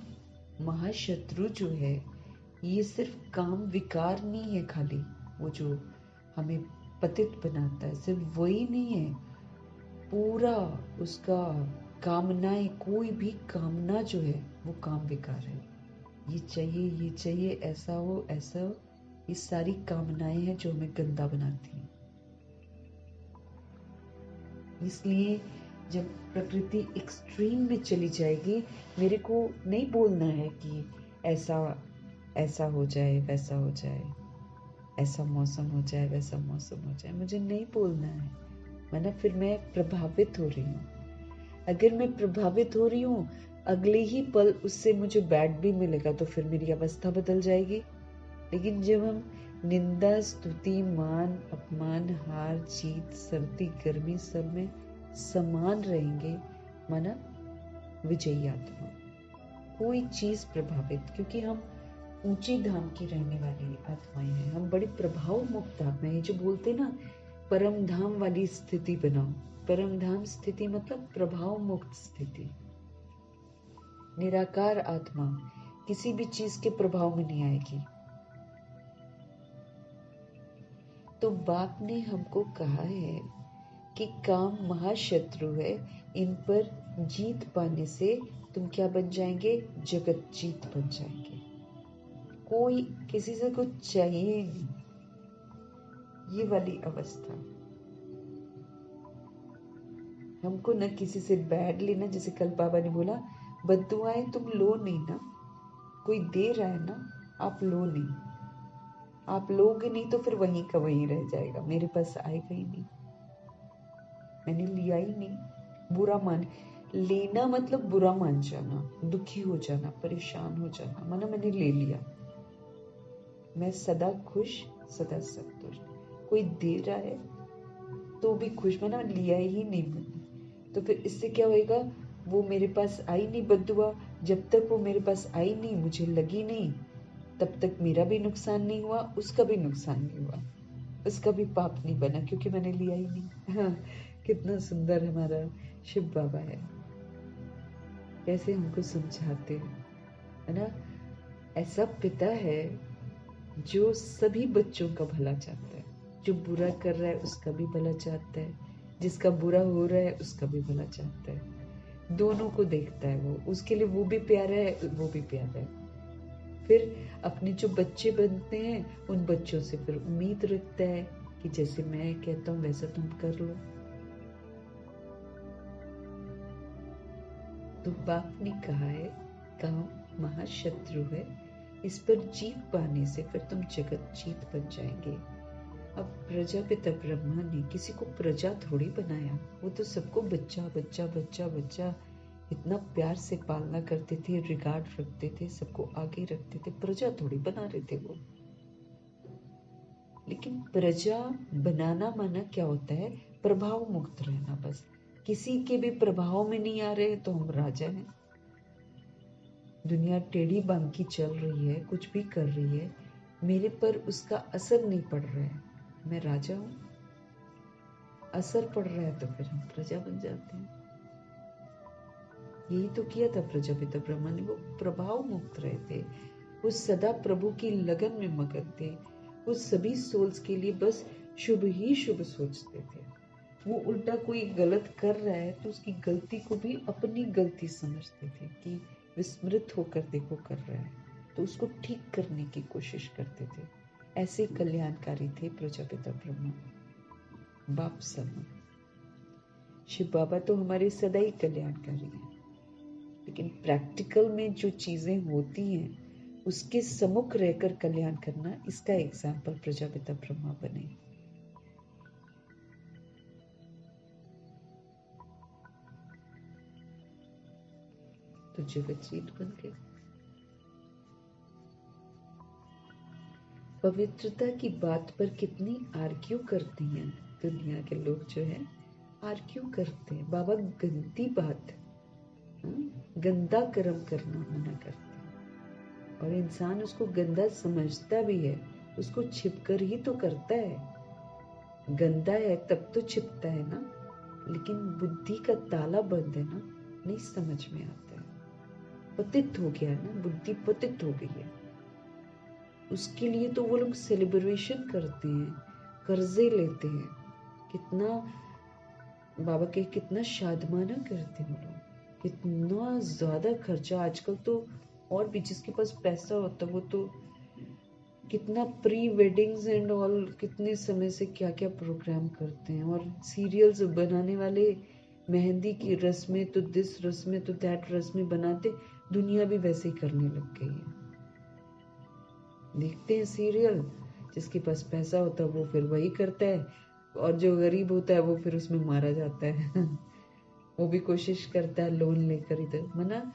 महाशत्रु जो है, ये सिर्फ काम विकार नहीं है खाली, वो जो हमें पतित बनाता है सिर्फ वही नहीं है, पूरा उसका कामनाएं, कोई भी कामना जो है वो काम विकार है। ये चाहिए, ऐसा हो ऐसा हो, ये सारी कामनाएं हैं जो हमें गंदा बनाती हैं। इसलिए जब प्रकृति एक्सट्रीम में चली जाएगी, मेरे को नहीं बोलना है कि ऐसा ऐसा हो जाए, वैसा हो जाए, ऐसा मौसम हो जाए, वैसा मौसम हो जाए। मुझे नहीं बोलना है, वरना फिर मैं प्रभावित हो रही हूँ। अगर मैं प्रभावित हो रही हूँ, अगले ही पल उससे मुझे बैड भी मिलेगा तो फिर मेरी अवस्था बदल जाएगी। लेकिन जब हम निंदा, स्तुति, मान, अपमान, हार, जीत, सर्दी, गर्मी सब में समान रहेंगे, माना विजयी आत्मा। कोई चीज प्रभावित, क्योंकि हम ऊंची धाम की रहने वाली आत्माएं हैं, हम बड़ी प्रभाव मुक्त आत्माएं हैं। जो बोलते ना परम धाम वाली स्थिति बनाओ, परम धाम स्थिति मतलब प्रभाव मुक्त स्थिति। निराकार आत्मा किसी भी चीज के प्रभाव में नहीं आएगी। तो बाप ने हमको कहा है कि काम महाशत्रु है, इन पर जीत पाने से तुम क्या बन जाएंगे? जगत जीत बन जाएंगे। कोई किसी से कुछ चाहिए नहीं, ये वाली अवस्था। हमको न किसी से बैड लेना, जैसे कल बाबा ने बोला बद्दुआएं तुम लो नहीं ना, कोई दे रहा है ना, आप लो नहीं। आप लोगे नहीं तो फिर वहीं का वहीं रह जाएगा, मेरे पास आएगा ही नहीं, मैंने लिया ही नहीं। बुरा मान लेना मतलब बुरा मान जाना, दुखी हो जाना, परेशान हो जाना, माना मैंने ले लिया। मैं सदा खुश, सदा संतुष्ट। कोई दे रहा है तो भी खुश, माना लिया ही नहीं मैंने, तो फिर इससे क्या होएगा? वो मेरे पास आई नहीं बद्दुआ, जब तक वो मेरे पास आई नहीं, मुझे लगी नहीं, तब तक मेरा भी नुकसान नहीं हुआ, उसका भी नुकसान नहीं हुआ, उसका भी पाप नहीं बना, क्योंकि मैंने लिया ही नहीं। हाँ, कितना सुंदर हमारा शिव बाबा है, कैसे हमको समझाते हैं, है ना। ऐसा पिता है जो सभी बच्चों का भला चाहता है, जो बुरा कर रहा है उसका भी भला चाहता है, जिसका बुरा हो रहा है उसका भी भला चाहता है, दोनों को देखता है वो, उसके लिए वो भी प्यारा है, वो भी प्यारा है। फिर अपने जो बच्चे बनते हैं उन बच्चों से फिर उम्मीद रखता है कि जैसे मैं कहता हूँ वैसा तुम कर लो। तो बाप ने कहा है काम महाशत्रु है, इस पर जीत पाने से फिर तुम जगत जीत बन जाएंगे। अब प्रजापिता ब्रह्मा ने किसी को प्रजा थोड़ी बनाया, वो तो सबको बच्चा बच्चा बच्चा बच्चा इतना प्यार से पालना करते थे, रिगार्ड रखते थे, सबको आगे रखते थे, प्रजा थोड़ी बना रहे थे वो। लेकिन प्रजा बनाना माना क्या होता है? प्रभाव मुक्त रहना, बस किसी के भी प्रभाव में नहीं आ रहे तो हम राजा हैं। दुनिया टेढ़ी बांकी चल रही है, कुछ भी कर रही है, मेरे पर उसका असर नहीं पड़ रहा है, मैं राजा हूं। असर पड़ रहा है तो फिर हम प्रजा बन जाते हैं। यही तो किया था प्रजापिता ब्रह्मा ने, वो प्रभाव मुक्त रहे थे, वो सदा प्रभु की लगन में मगन थे, वो सभी सोल्स के लिए बस शुभ ही शुभ सोचते थे। वो उल्टा कोई गलत कर रहा है तो उसकी गलती को भी अपनी गलती समझते थे कि विस्मृत होकर देखो कर रहा है, तो उसको ठीक करने की कोशिश करते थे। ऐसे कल्याणकारी थे प्रजापिता ब्रह्मा, बाप समा। शिव बाबा तो हमारे सदा ही कल्याणकारी हैं, लेकिन प्रैक्टिकल में जो चीजें होती हैं उसके सम्मुख रहकर कल्याण करना, इसका एग्जाम्पल प्रजापिता ब्रह्मा बने। तो जगत जीत बन गए। पवित्रता की बात पर कितनी आर्ग्यू करती हैं दुनिया के लोग, जो है आर्ग्यू करते हैं। बाबा गंदी बात, गंदा कर्म करना मना करते हैं, और इंसान उसको गंदा समझता भी है, उसको छिपकर ही तो करता है। गंदा है तब तो छिपता है ना, लेकिन बुद्धि का ताला बंद है ना, नहीं समझ में आता है, पतित हो गया है ना, बुद्धि पतित हो गई है। उसके लिए तो वो लोग सेलिब्रेशन करते हैं, कर्जे लेते हैं, कितना बाबा के कितना शादमाना करते हैं वो लोग, कितना ज्यादा खर्चा आजकल तो। और भी जिसके पास पैसा होता है वो तो कितना प्री वेडिंग्स एंड ऑल, कितने समय से क्या क्या प्रोग्राम करते हैं। और सीरियल्स बनाने वाले मेहंदी की रस्में तो दिस रस्में तो दैट रस्में बनाते, दुनिया भी वैसे ही करने लग गई है। देखते हैं सीरियल, जिसके पास पैसा होता है वो फिर वही करता है, और जो गरीब होता है वो फिर उसमें मारा जाता है। वो भी कोशिश करता है लोन लेकर इधर, मना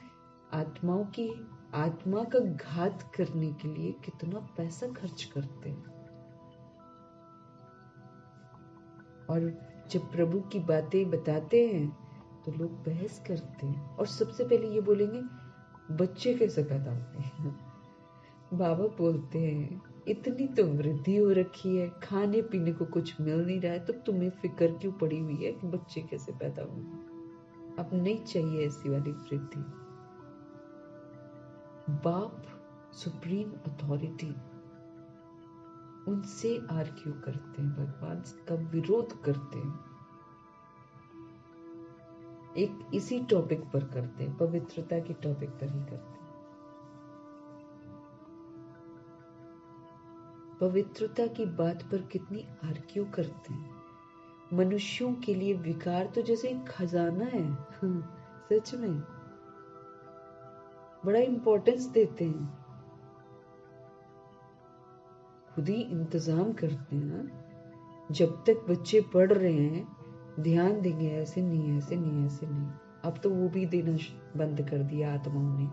आत्मा का घात करने के लिए कितना पैसा खर्च करते हैं। और जब प्रभु की बातें बताते हैं तो लोग बहस करते हैं, और सबसे पहले ये बोलेंगे बच्चे कैसे पैदा होंगे। बाबा बोलते हैं इतनी तो वृद्धि हो रखी है, खाने पीने को कुछ मिल नहीं रहा है, तो तुम्हें फिक्र क्यों पड़ी हुई है कि बच्चे कैसे पैदा होंगे। अब नहीं चाहिए ऐसी वाली वृद्धि। बाप सुप्रीम अथॉरिटी, उनसे आर्ग्यू करते हैं, भगवान का विरोध करते हैं, एक इसी टॉपिक पर करते हैं, पवित्रता के टॉपिक पर ही करते हैं। पवित्रता की बात पर कितनी आर्ग्यू करते हैं। मनुष्यों के लिए विकार तो जैसे एक खजाना है। सच में बड़ा इंपॉर्टेंस देते हैं, खुद ही इंतजाम करते हैं। जब तक बच्चे पढ़ रहे हैं ध्यान देंगे, ऐसे नहीं, ऐसे नहीं, ऐसे नहीं। अब तो वो भी देना बंद कर दिया आत्माओं ने।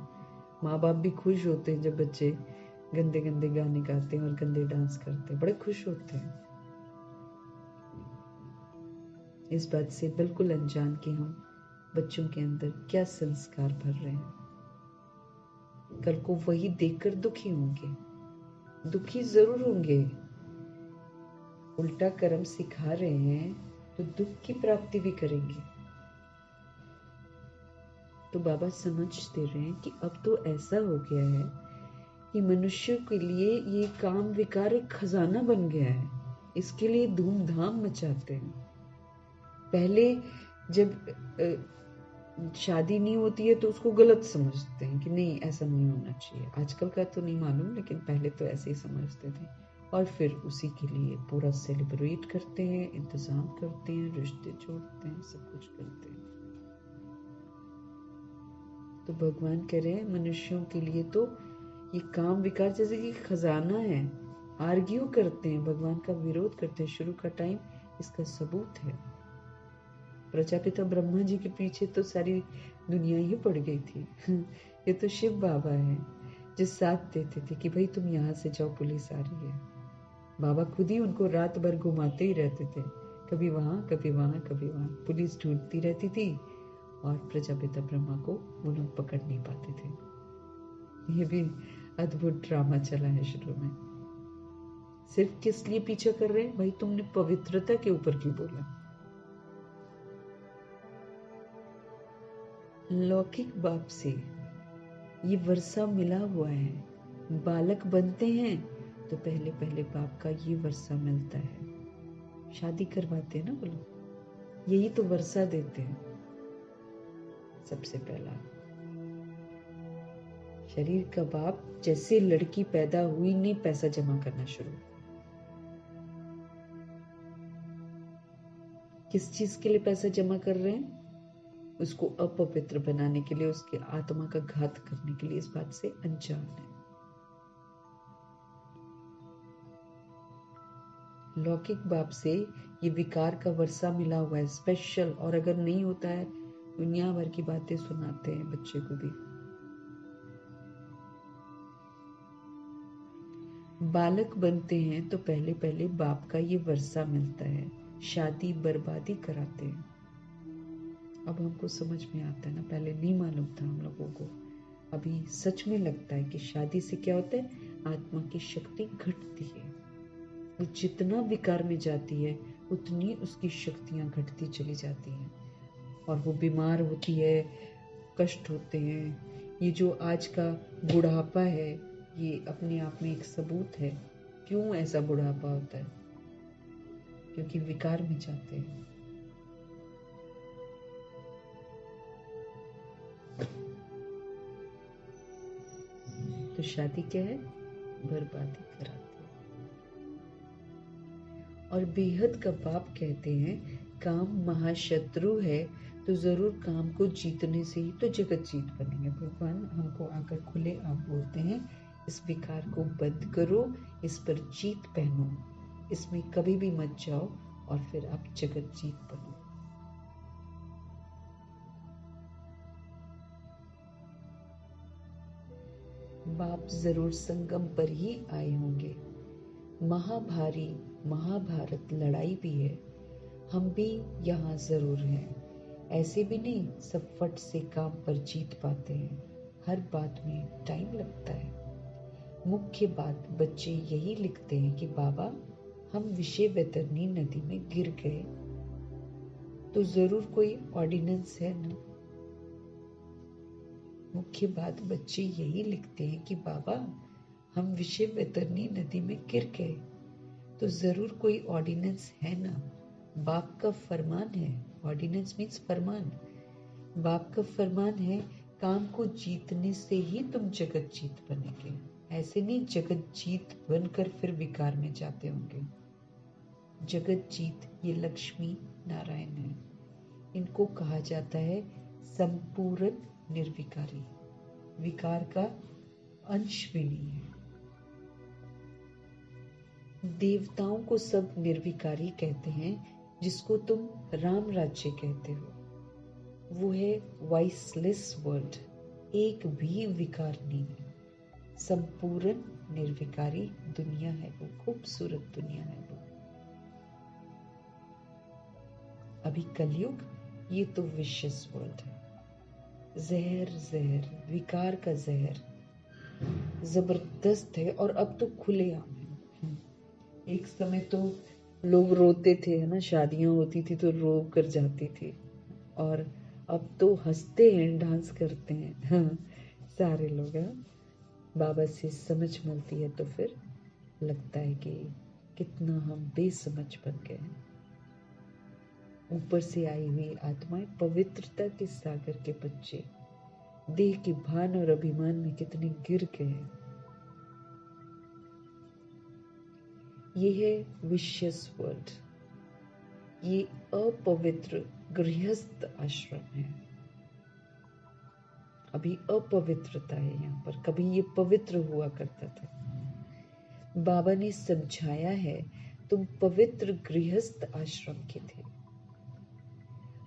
माँ बाप भी खुश होते हैं जब बच्चे गंदे गंदे गाने गाते हैं और गंदे डांस करते हैं, बड़े खुश होते हैं। इस बात से बिल्कुल अनजान कि हम बच्चों के अंदर क्या संस्कार भर रहे हैं। कल को वही देखकर दुखी होंगे, दुखी जरूर होंगे। उल्टा कर्म सिखा रहे हैं तो दुख की प्राप्ति भी करेंगे। तो बाबा समझ दे रहे हैं कि अब तो ऐसा हो गया है कि मनुष्य के लिए ये काम विकार एक खजाना बन गया है, इसके लिए धूमधाम मचाते हैं। पहले जब शादी नहीं होती है तो उसको गलत समझते हैं कि नहीं ऐसा नहीं होना चाहिए। आजकल का तो नहीं मालूम, लेकिन पहले तो ऐसे ही समझते थे। और फिर उसी के लिए पूरा सेलिब्रेट करते हैं, इंतजाम करते हैं, रिश्ते जोड़ते हैं, सब कुछ करते हैं। तो भगवान कह रहे हैं मनुष्यों के लिए तो ये काम विकार जैसे कि खजाना है। आर्ग्यू करते हैं, भगवान का विरोध करते हैं। शुरू का टाइम इसका सबूत है। प्रजापिता ब्रह्मा जी के पीछे तो सारी दुनिया ही पड़ गई थी। ये तो शिव बाबा है जो साथ देते थे कि भाई तुम यहाँ से जाओ, पुलिस आ रही है। बाबा खुद ही उनको रात भर घुमाते ही रहते थे, कभी वहां कभी वहां कभी वहां। पुलिस ढूंढती रहती थी और प्रजापिता ब्रह्मा को वो लोग पकड़ नहीं पाते थे। ये भी अद्भुत ड्रामा चला है शुरू में। सिर्फ किस लिए पीछा कर रहे हैं? भाई तुमने पवित्रता के ऊपर क्यों बोला? लौकिक बाप से ये वर्षा मिला हुआ है। बालक बनते हैं तो पहले पहले बाप का ये वर्षा मिलता है। शादी करवाते हैं ना वो लोग, यही तो वर्षा देते हैं। सबसे पहला शरीर का बाप जैसे लड़की पैदा हुई नहीं पैसा जमा करना शुरू। किस चीज के लिए पैसा जमा कर रहे हैं? उसको अपवित्र बनाने के लिए, उसके आत्मा का घात करने के लिए। इस बात से अनजान है। लौकिक बाप से ये विकार का वर्षा मिला हुआ है स्पेशल, और अगर नहीं होता है दुनिया भर की बातें सुनाते हैं बच्चे को भी। बालक बनते हैं तो पहले पहले बाप का ये वर्षा मिलता है। शादी बर्बादी कराते हैं। अब हमको समझ में आता है ना, पहले नहीं मालूम था हम लोगों को। अभी सच में लगता है कि शादी से क्या होता है, आत्मा की शक्ति घटती है। वो जितना विकार में जाती है उतनी उसकी शक्तियां घटती चली जाती हैं, और वो बीमार होती है, कष्ट होते हैं। ये जो आज का बुढ़ापा है ये अपने आप में एक सबूत है। क्यों ऐसा बुढ़ापा होता है? क्योंकि विकार में जाते हैं। तो शादी क्या है? बर्बादी कराती है। और बेहद का बाप कहते हैं काम महाशत्रु है, तो जरूर काम को जीतने से ही तो जगत जीत बनेंगे। भगवान हमको आकर खुले आप बोलते हैं इस विकार को बंद करो, इस पर जीत पहनो, इसमें कभी भी मत जाओ और फिर आप जगत जीत बनो। बाप जरूर संगम पर ही आए होंगे। महाभारी महाभारत लड़ाई भी है, हम भी यहाँ जरूर हैं। ऐसे भी नहीं सब फट से काम पर जीत पाते हैं, हर बात में टाइम लगता है। मुख्य बात बच्चे यही लिखते हैं कि बाबा हम विषय वैतरणी नदी में गिर गए, तो जरूर कोई ऑर्डिनेंस है ना। मुख्य बात बच्चे यही लिखते हैं कि बाबा हम विषय वैतरणी नदी में गिर गए, तो जरूर कोई ऑर्डिनेंस है ना। बाप का फरमान है, ऑर्डिनेंस मीन्स फरमान। बाप का फरमान है काम को जीतने से ही तुम जगत जीत बनेंगे, ऐसे नहीं जगत जीत बनकर फिर विकार में जाते होंगे। जगत जीत ये लक्ष्मी नारायण है, इनको कहा जाता है संपूर्ण निर्विकारी, विकार का अंश भी नहीं है। देवताओं को सब निर्विकारी कहते हैं, जिसको तुम राम राज्य कहते हो, वो है वाइसलेस वर्ल्ड, एक भी विकार नहीं है, संपूर्ण निर्विकारी दुनिया है वो, खूबसूरत दुनिया है वो। अभी कलयुग ये तो विशिष्ट वर्ल्ड है, जहर जहर विकार का जहर जबरदस्त है, और अब तो खुलेआम है। एक समय तो लोग रोते थे, है ना, शादियां होती थी तो रो कर जाती थी, और अब तो हंसते हैं, डांस करते हैं। हाँ, सारे लोग हैं। बाबा से समझ मिलती है तो फिर लगता है कि कितना हम बेसमझ बन गए हैं। ऊपर से आई हुई आत्माएं, पवित्रता के सागर के बच्चे, देह के भान और अभिमान में कितने गिर गए हैं। ये है विशियस वर्ल्ड, ये अपवित्र गृहस्थ आश्रम है। अभी अपवित्रता है यहाँ पर, कभी ये पवित्र हुआ करता था। बाबा ने समझाया है तुम पवित्र गृहस्थ आश्रम के थे,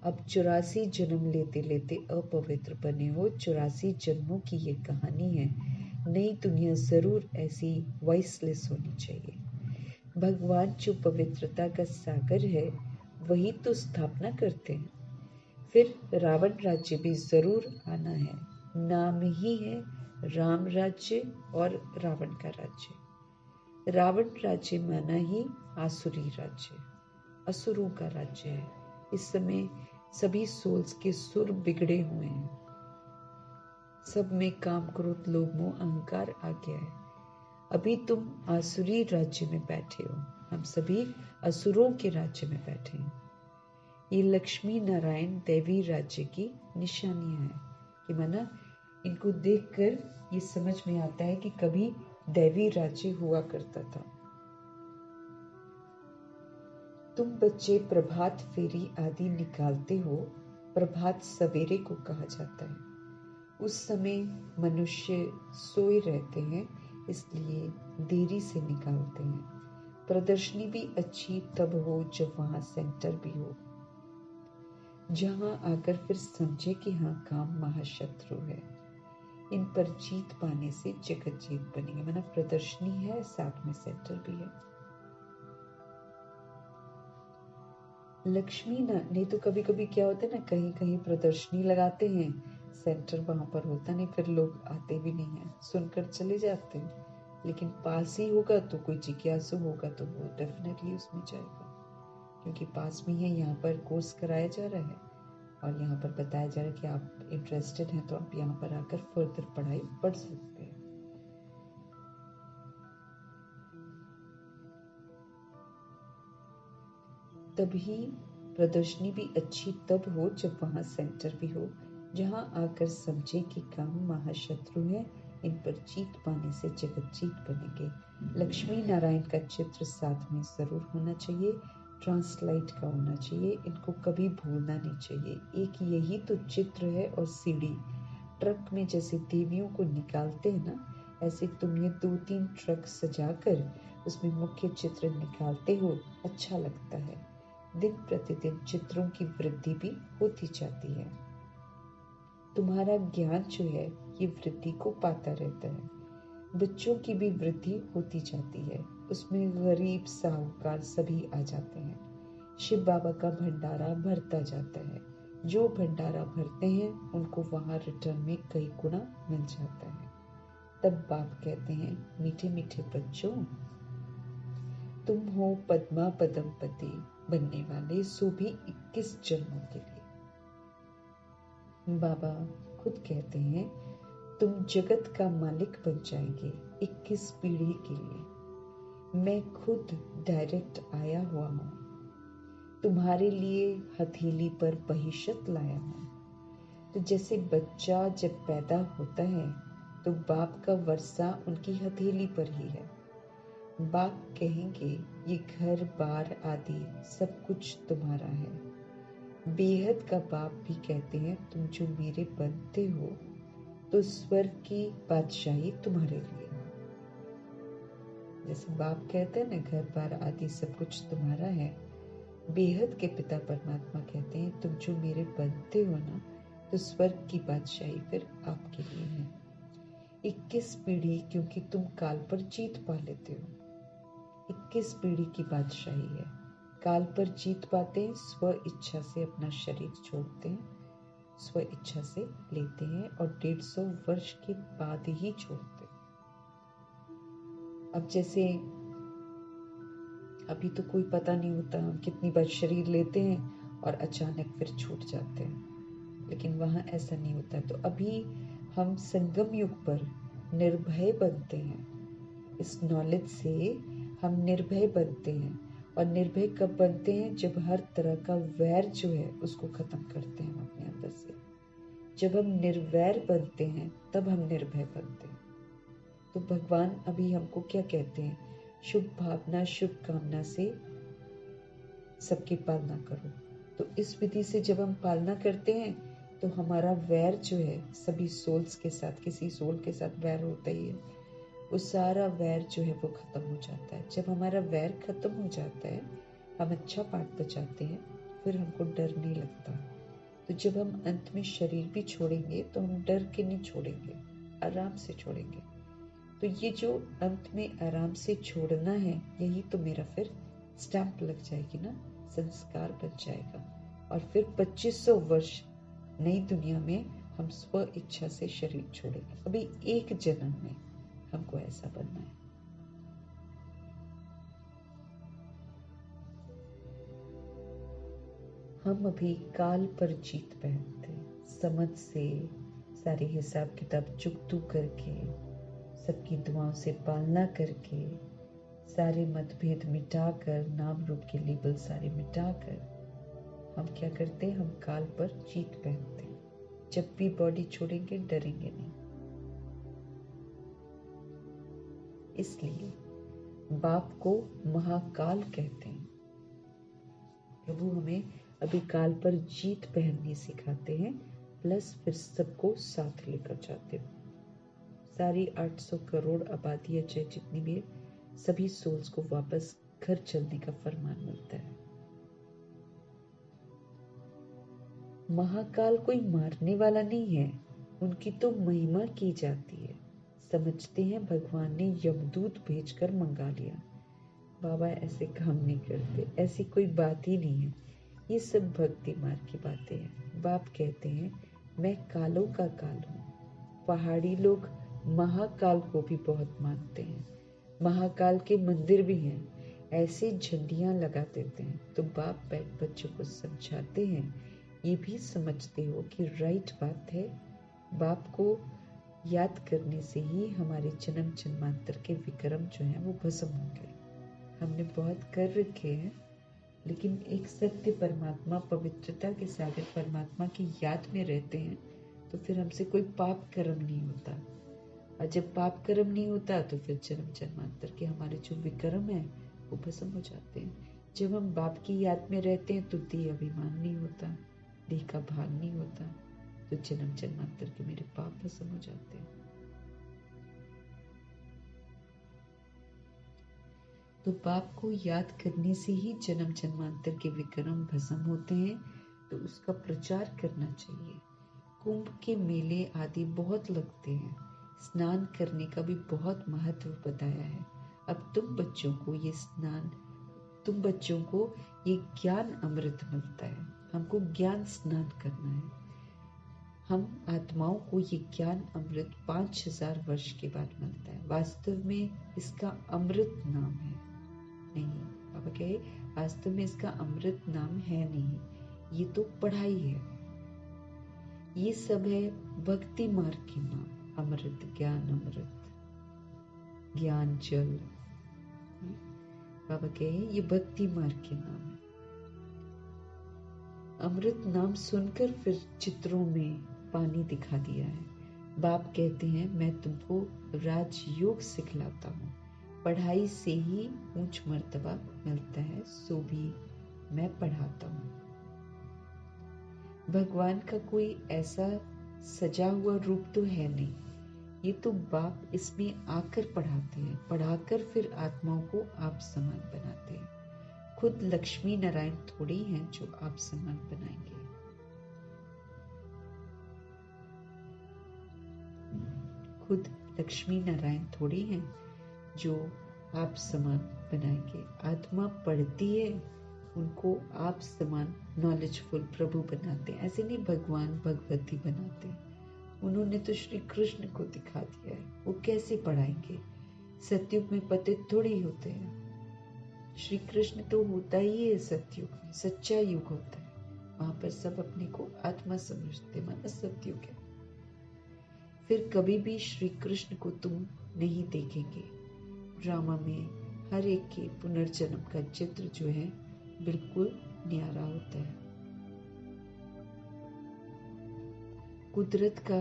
अब 84 जन्म लेते लेते अपवित्र बने हो। 84 जन्मों की ये कहानी है। नई दुनिया जरूर ऐसी वाइसलेस होनी चाहिए। भगवान जो पवित्रता का सागर है वही तो स्थापना करते हैं, फिर रावण राज्य भी जरूर आना है। नाम ही है राम राज्य और रावण का राज्य। रावण राज्य माना ही आसुरी राज्य, असुरों का राज्य है। इस समय सभी सोल्स के सुर बिगड़े हुए हैं, सब में काम क्रोध लोभ मोह अहंकार आ गया है। अभी तुम आसुरी राज्य में बैठे हो, हम सभी असुरों के राज्य में बैठे हैं। ये लक्ष्मी नारायण दैवी राज्य की निशानियां हैं कि माना इनको देखकर ये समझ में आता है कि कभी दैवी राज्य हुआ करता था। तुम बच्चे प्रभात फेरी आदि निकालते हो, प्रभात सवेरे को कहा जाता है। उस समय मनुष्य सोए रहते हैं, इसलिए देरी से निकालते हैं। प्रदर्शनी भी अच्छी तब हो जब वहां सेंटर भी हो, जहां आकर फिर समझे कि हाँ काम महाशत्रु है। इन पर जीत पाने से जगत जीत बनेगी। माना प्रदर्शनी है, साथ में सेंटर भी है। लक्ष्मी ना नहीं तो कभी कभी क्या होता है ना, कहीं कहीं प्रदर्शनी लगाते हैं, सेंटर वहां पर होता नहीं, फिर लोग आते भी नहीं है, सुनकर चले जाते हैं। लेकिन पास ही होगा तो कोई जिज्ञासु होगा तो वो डेफिनेटली उसमें जाएगा, क्योंकि पास में है, यहाँ पर कोर्स कराया जा रहा है और यहाँ पर बताया जा रहा है कि आप इंटरेस्टेड हैं तो आप यहाँ पर आकर फर्दर पढ़ाई पढ़ सकते हैं। तभी प्रदर्शनी भी अच्छी तब हो जब वहां सेंटर भी हो, जहां आकर समझे कि काम महाशत्रु है, इन पर जीत पाने से जगत जीत बनेंगे। लक्ष्मी नारायण का चित्र साथ में जरूर होना चाहिए, ट्रांसलाइट का होना चाहिए, इनको कभी भूलना नहीं चाहिए। एक यही तो चित्र है। और सीढ़ी ट्रक में जैसे देवियों को निकालते हैं ना, ऐसे तुम ये 2-3 ट्रक सजाकर उसमें मुख्य चित्र निकालते हो, अच्छा लगता है। दिन प्रतिदिन चित्रों की वृद्धि भी होती जाती है। तुम्हारा ज्ञान जो है ये वृद्धि को पाता रहता है। बच्चों की भी वृद्धि होती जाती है, उसमें गरीब साहूकार सभी आ जाते हैं। शिव बाबा का भंडारा भरता जाता है। जो भंडारा भरते हैं उनको वहां रिटर्न में कई गुना मिल जाता है। तब बाप कहते हैं, मीठे मीठे बच्चों, तुम हो पद्मा पदमपति बनने वाले, सो भी 21 जन्मों के लिए। बाबा खुद कहते हैं, तुम जगत का मालिक बन जाएंगे 21 पीढ़ी के लिए। मैं खुद डायरेक्ट आया हुआ हूँ, तुम्हारे लिए हथेली पर बहिशत लाया हूँ। तो जैसे बच्चा जब पैदा होता है तो बाप का वर्षा उनकी हथेली पर ही है। बाप कहेंगे, ये घर बार आदि सब कुछ तुम्हारा है। बेहद का बाप भी कहते हैं, तुम जो मेरे बनते हो तो स्वर्ग की बादशाही तुम्हारे लिए। जैसे बाप कहते हैं ना, घर बार आदि सब कुछ तुम्हारा है, बेहद के पिता परमात्मा कहते हैं, तुम जो मेरे बनते हो ना तो स्वर्ग की बादशाही फिर आपके लिए है। 21 पीढ़ी, क्योंकि तुम काल पर जीत पा लेते हो। 21 पीढ़ी की बादशाही है। काल पर जीत पाते हैं, स्व इच्छा से अपना शरीर छोड़ते हैं, स्व इच्छा से लेते हैं और 150 वर्ष के बाद ही छोड़ते हैं। अब जैसे अभी तो कोई पता नहीं होता हम कितनी बार शरीर लेते हैं और अचानक फिर छूट जाते हैं, लेकिन वहां ऐसा नहीं होता। तो अभी हम संगम युग पर निर्भय बनते हैं। इस नॉलेज से हम निर्भय बनते हैं। और निर्भय कब बनते हैं? जब हर तरह का वैर जो है उसको खत्म करते हैं हम अपने अंदर से। जब हम निर्वैर बनते हैं तब हम निर्भय बनते हैं। तो भगवान अभी हमको क्या कहते हैं? शुभ भावना शुभ कामना से सबकी पालना करो। तो इस विधि से जब हम पालना करते हैं तो हमारा वैर जो है सभी सोल्स के साथ, किसी सोल के साथ वैर होता ही है, वो सारा वैर जो है वो खत्म हो जाता है। जब हमारा वैर खत्म हो जाता है, हम अच्छा पाठ बचाते हैं, फिर हमको डर नहीं लगता। तो जब हम अंत में शरीर भी छोड़ेंगे तो हम डर के नहीं छोड़ेंगे, आराम से छोड़ेंगे। तो ये जो अंत में आराम से छोड़ना है, यही तो मेरा फिर स्टैंप लग जाएगी ना, संस्कार बन जाएगा। और फिर 2500 वर्ष नई दुनिया में हम स्व इच्छा से शरीर छोड़ेंगे। अभी एक जन्म में हमको ऐसा बनना है। हम अभी काल पर जीत पहनते, समझ से सारे हिसाब किताब चुकतू करके, सबकी दुआओं से पालना करके, सारे मतभेद मिटाकर, नाम रूप के लेबल सारे मिटाकर हम क्या करते हैं? हम काल पर जीत पहनते हैं। जब भी बॉडी छोड़ेंगे डरेंगे नहीं। इसलिए बाप को महाकाल कहते हैं। प्रभु हमें अभी काल पर जीत पहननी सिखाते हैं, प्लस फिर सबको साथ लेकर जाते हो। सारी 800 करोड़ आबादी है, चाहे जितनी भी है, सभी सोल्स को वापस घर चलने का फरमान मिलता है। महाकाल कोई मारने वाला नहीं है, उनकी तो महिमा की जाती है। समझते हैं भगवान ने यमदूत भेजकर मंगा लिया। बाबा ऐसे काम नहीं करते, ऐसी कोई बात ही नहीं है। ये सब भक्ति मार्ग की बातें हैं। बाप कहते हैं, मैं कालों का काल हूँ। पहाड़ी लोग महाकाल को भी बहुत मानते हैं, महाकाल के मंदिर भी हैं, ऐसे झंडियां लगा देते हैं। तो बाप बैठ बच्चों को समझाते हैं, ये भी समझते हो कि राइट बात है। बाप को याद करने से ही हमारे जन्म जन्मांतर के विक्रम जो हैं वो भस्म होंगे। हमने बहुत कर रखे हैं, लेकिन एक सत्य परमात्मा, पवित्रता के सागर परमात्मा की याद में रहते हैं, तो फिर हमसे कोई पाप कर्म नहीं होता। और जब पाप कर्म नहीं होता तो फिर जन्म जन्मांतर के हमारे जो विक्रम है वो भस्म हो जाते हैं। जब हम बाप की याद में रहते हैं तो देह अभिमान नहीं होता, देह का भान नहीं होता, तो जन्म जन्मांतर के मेरे पाप भस्म हो जाते हैं। तो बाप को याद करने से ही जन्म जन्मांतर के विक्रम भस्म होते हैं, तो उसका प्रचार करना चाहिए। कुंभ के मेले आदि बहुत लगते हैं, स्नान करने का भी बहुत महत्व बताया है। अब तुम बच्चों को ये ज्ञान अमृत मिलता है, हमको ज्ञान स्नान करना है। हम आत्माओं को ये ज्ञान अमृत 5000 वर्ष के बाद मिलता है। वास्तव में इसका अमृत नाम है नहीं, पापा कहे वास्तव में इसका अमृत नाम है नहीं, ये तो पढ़ाई है। ये सब है भक्ति मार्ग के नाम, अमृत, ज्ञान जल। बाबा कहे ये भक्ति मार्ग के नाम है। अमृत नाम सुनकर फिर चित्रों में पानी दिखा दिया है। बाप कहते हैं मैं तुमको राजयोग सिखलाता हूँ, पढ़ाई से ही ऊंच मर्तबा मिलता है, सो भी मैं पढ़ाता हूँ। भगवान का कोई ऐसा सजा हुआ रूप तो है नहीं, ये तो बाप इसमें आकर पढ़ाते हैं, पढ़ाकर फिर आत्माओं को आप समान बनाते हैं। खुद लक्ष्मी नारायण थोड़ी हैं जो आप समान बनाएंगे। खुद लक्ष्मी नारायण थोड़ी हैं जो आप समान बनाएंगे। आत्मा पढ़ती है, उनको आप समान नॉलेजफुल प्रभु बनाते हैं। ऐसे नहीं भगवान भगवती बनाते, उन्होंने तो श्री कृष्ण को दिखा दिया है, वो कैसे पढ़ाएंगे। सतयुग में पतित थोड़ी होते हैं, श्री कृष्ण तो होता ही है सतयुग में, सच्चा युग होता है, वहां पर सब अपने को आत्मा समझते, माना सतयुग है। फिर कभी भी श्री कृष्ण को तुम नहीं देखेंगे। ड्रामा में हर एक के पुनर्जन्म का चित्र जो है बिल्कुल न्यारा होता है। कुदरत का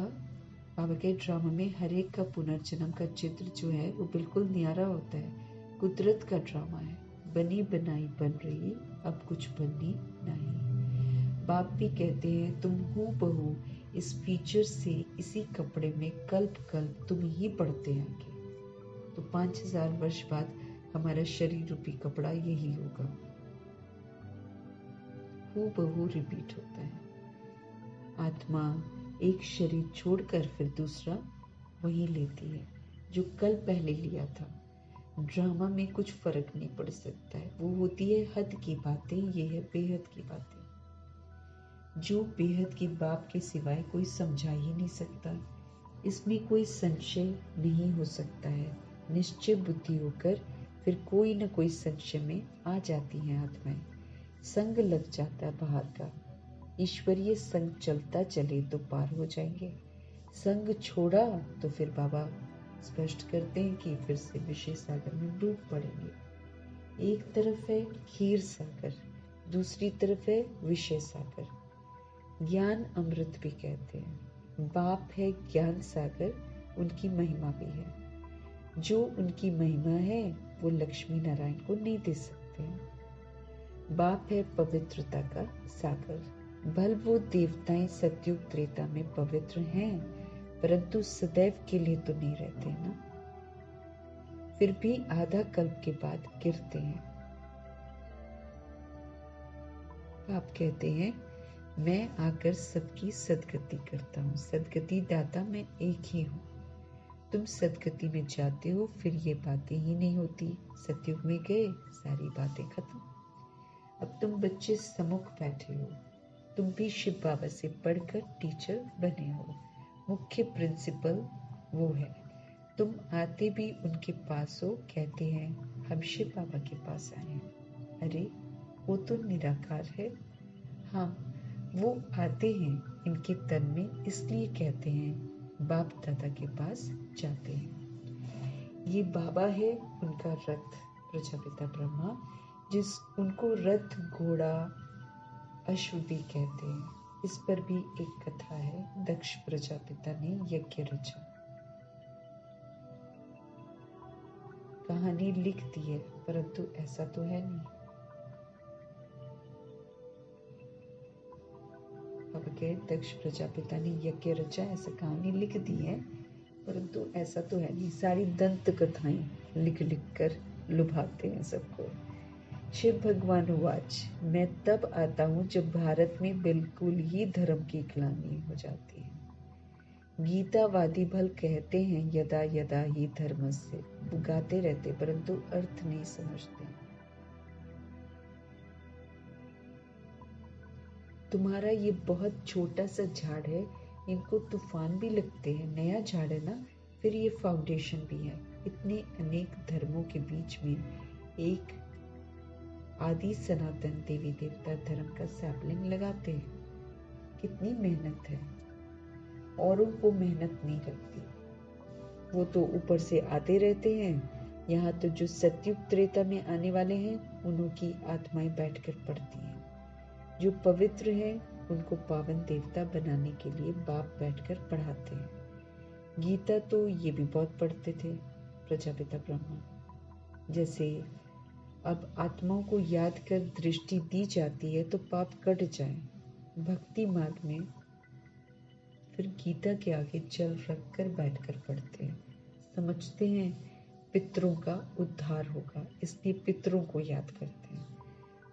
बाबा के ड्रामा में हर एक का पुनर्जन्म का चित्र जो है वो बिल्कुल न्यारा होता है। कुदरत का ड्रामा है, बनी बनाई बन रही, अब कुछ बननी नहीं। बाप भी कहते हैं तुम हूबहू इस फीचर से इसी कपड़े में कल्प कल्प तुम ही पढ़ते आएंगे। तो 5000 वर्ष बाद हमारा शरीर रूपी कपड़ा यही होगा, हूबहू रिपीट होता है। आत्मा एक शरीर छोड़कर फिर दूसरा वही लेती है जो कल पहले लिया था। ड्रामा में कुछ फर्क नहीं पड़ सकता है, वो होती है हद की बातें, ये है बेहद की बातें। जो बेहद की बाप के सिवाय कोई समझा ही नहीं सकता, इसमें कोई संशय नहीं हो सकता है। निश्चय बुद्धि होकर फिर कोई न कोई संशय में आ जाती हैं आत्माएं। संग लग जाता है बाहर का, ईश्वरीय संग चलता चले तो पार हो जाएंगे। संग छोड़ा तो फिर बाबा स्पष्ट करते हैं कि फिर से विषय सागर में डूब पड़ेंगे। एक तरफ है खीर सागर, दूसरी तरफ है विषय सागर। ज्ञान अमृत भी कहते हैं। बाप है ज्ञान सागर, उनकी महिमा भी है। जो उनकी महिमा है वो लक्ष्मी नारायण को नहीं दे सकते हैं। बाप है पवित्रता का सागर। भल वो देवताएं सतयुग त्रेता में पवित्र हैं, परंतु सदैव के लिए तो नहीं रहते ना, फिर भी आधा कल्प के बाद गिरते हैं। आप कहते हैं मैं आकर सबकी सदगति करता हूँ, सदगति दाता मैं एक ही हूँ। तुम सदगति में जाते हो, फिर ये बातें ही नहीं होती। सतयुग में गए, सारी बातें खत्म। अब तुम बच्चे सम्मुख बैठे हो, तुम भी शिव बाबा से पढ़कर टीचर बने हो। मुख्य प्रिंसिपल वो है। तुम आते भी उनके पास हो, कहते हैं हम शिव बाबा के पास आए हैं। अरे वो तो निराकार है। हाँ, वो आते हैं इनके तन में, इसलिए कहते हैं बाप दादा के पास जाते हैं। ये बाबा है उनका रथ, प्रजापिता ब्रह्मा, जिस उनको रथ घोड़ा अश्व भी कहते हैं। इस पर भी एक कथा है, दक्ष प्रजापिता ने यज्ञ रचा। कहानी लिख दी है, परंतु ऐसा तो है नहीं। अब के दक्ष प्रजापिता ने यज्ञ रचा, ऐसा कहानी लिख दी है, परंतु ऐसा तो है नहीं। सारी दंत कथाएं लिख लिख कर लुभाते हैं सबको। शिव भगवान उवाच, मैं तब आता हूँ जब भारत में बिल्कुल ही धर्म की ग्लानि हो जाती है। गीतावादी भल कहते हैं यदा यदा ही धर्मस्य, वो गाते रहते परंतु अर्थ नहीं समझते। तुम्हारा ये बहुत छोटा सा झाड़ है, इनको तूफान भी लगते हैं। नया झाड़ है ना, फिर ये फाउंडेशन भी है। इतने अनेक धर्मों के बीच में एक आदि सनातन देवी देवता धर्म का सैपलिंग लगाते हैं। कितनी मेहनत है। औरों को मेहनत नहीं लगती, वो तो ऊपर से आते रहते हैं। यहाँ तो जो सतयुग त्रेता में आने वाले हैं उन्हों की आत्माएं बैठकर पढ़ती हैं। जो पवित्र हैं उनको पावन देवता बनाने के लिए बाप बैठकर पढ़ाते हैं। गीता तो ये भी बहुत पढ़ते थे प्रजापिता ब्रह्मा। जैसे अब आत्माओं को याद कर दृष्टि दी जाती है तो पाप कट जाए। भक्ति मार्ग में फिर गीता के आगे जल रखकर बैठकर पढ़ते हैं। समझते हैं पितरों का उद्धार होगा, इसलिए पितरों को याद करते हैं।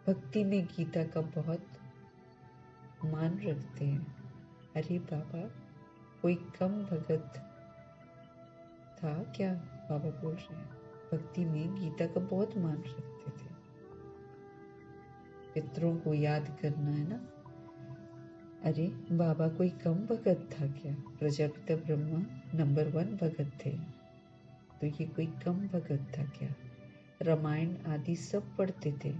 भक्ति में गीता का बहुत मान रखते हैं। अरे बाबा, कोई कम भगत था क्या? बाबा बोल रहे हैं भक्ति में गीता का बहुत मान रखते थे। पितरों को याद करना है ना। अरे बाबा, कोई कम भगत था क्या? प्रजापिता ब्रह्मा नंबर 1 भगत थे, तो ये कोई कम भगत था क्या? रामायण आदि सब पढ़ते थे।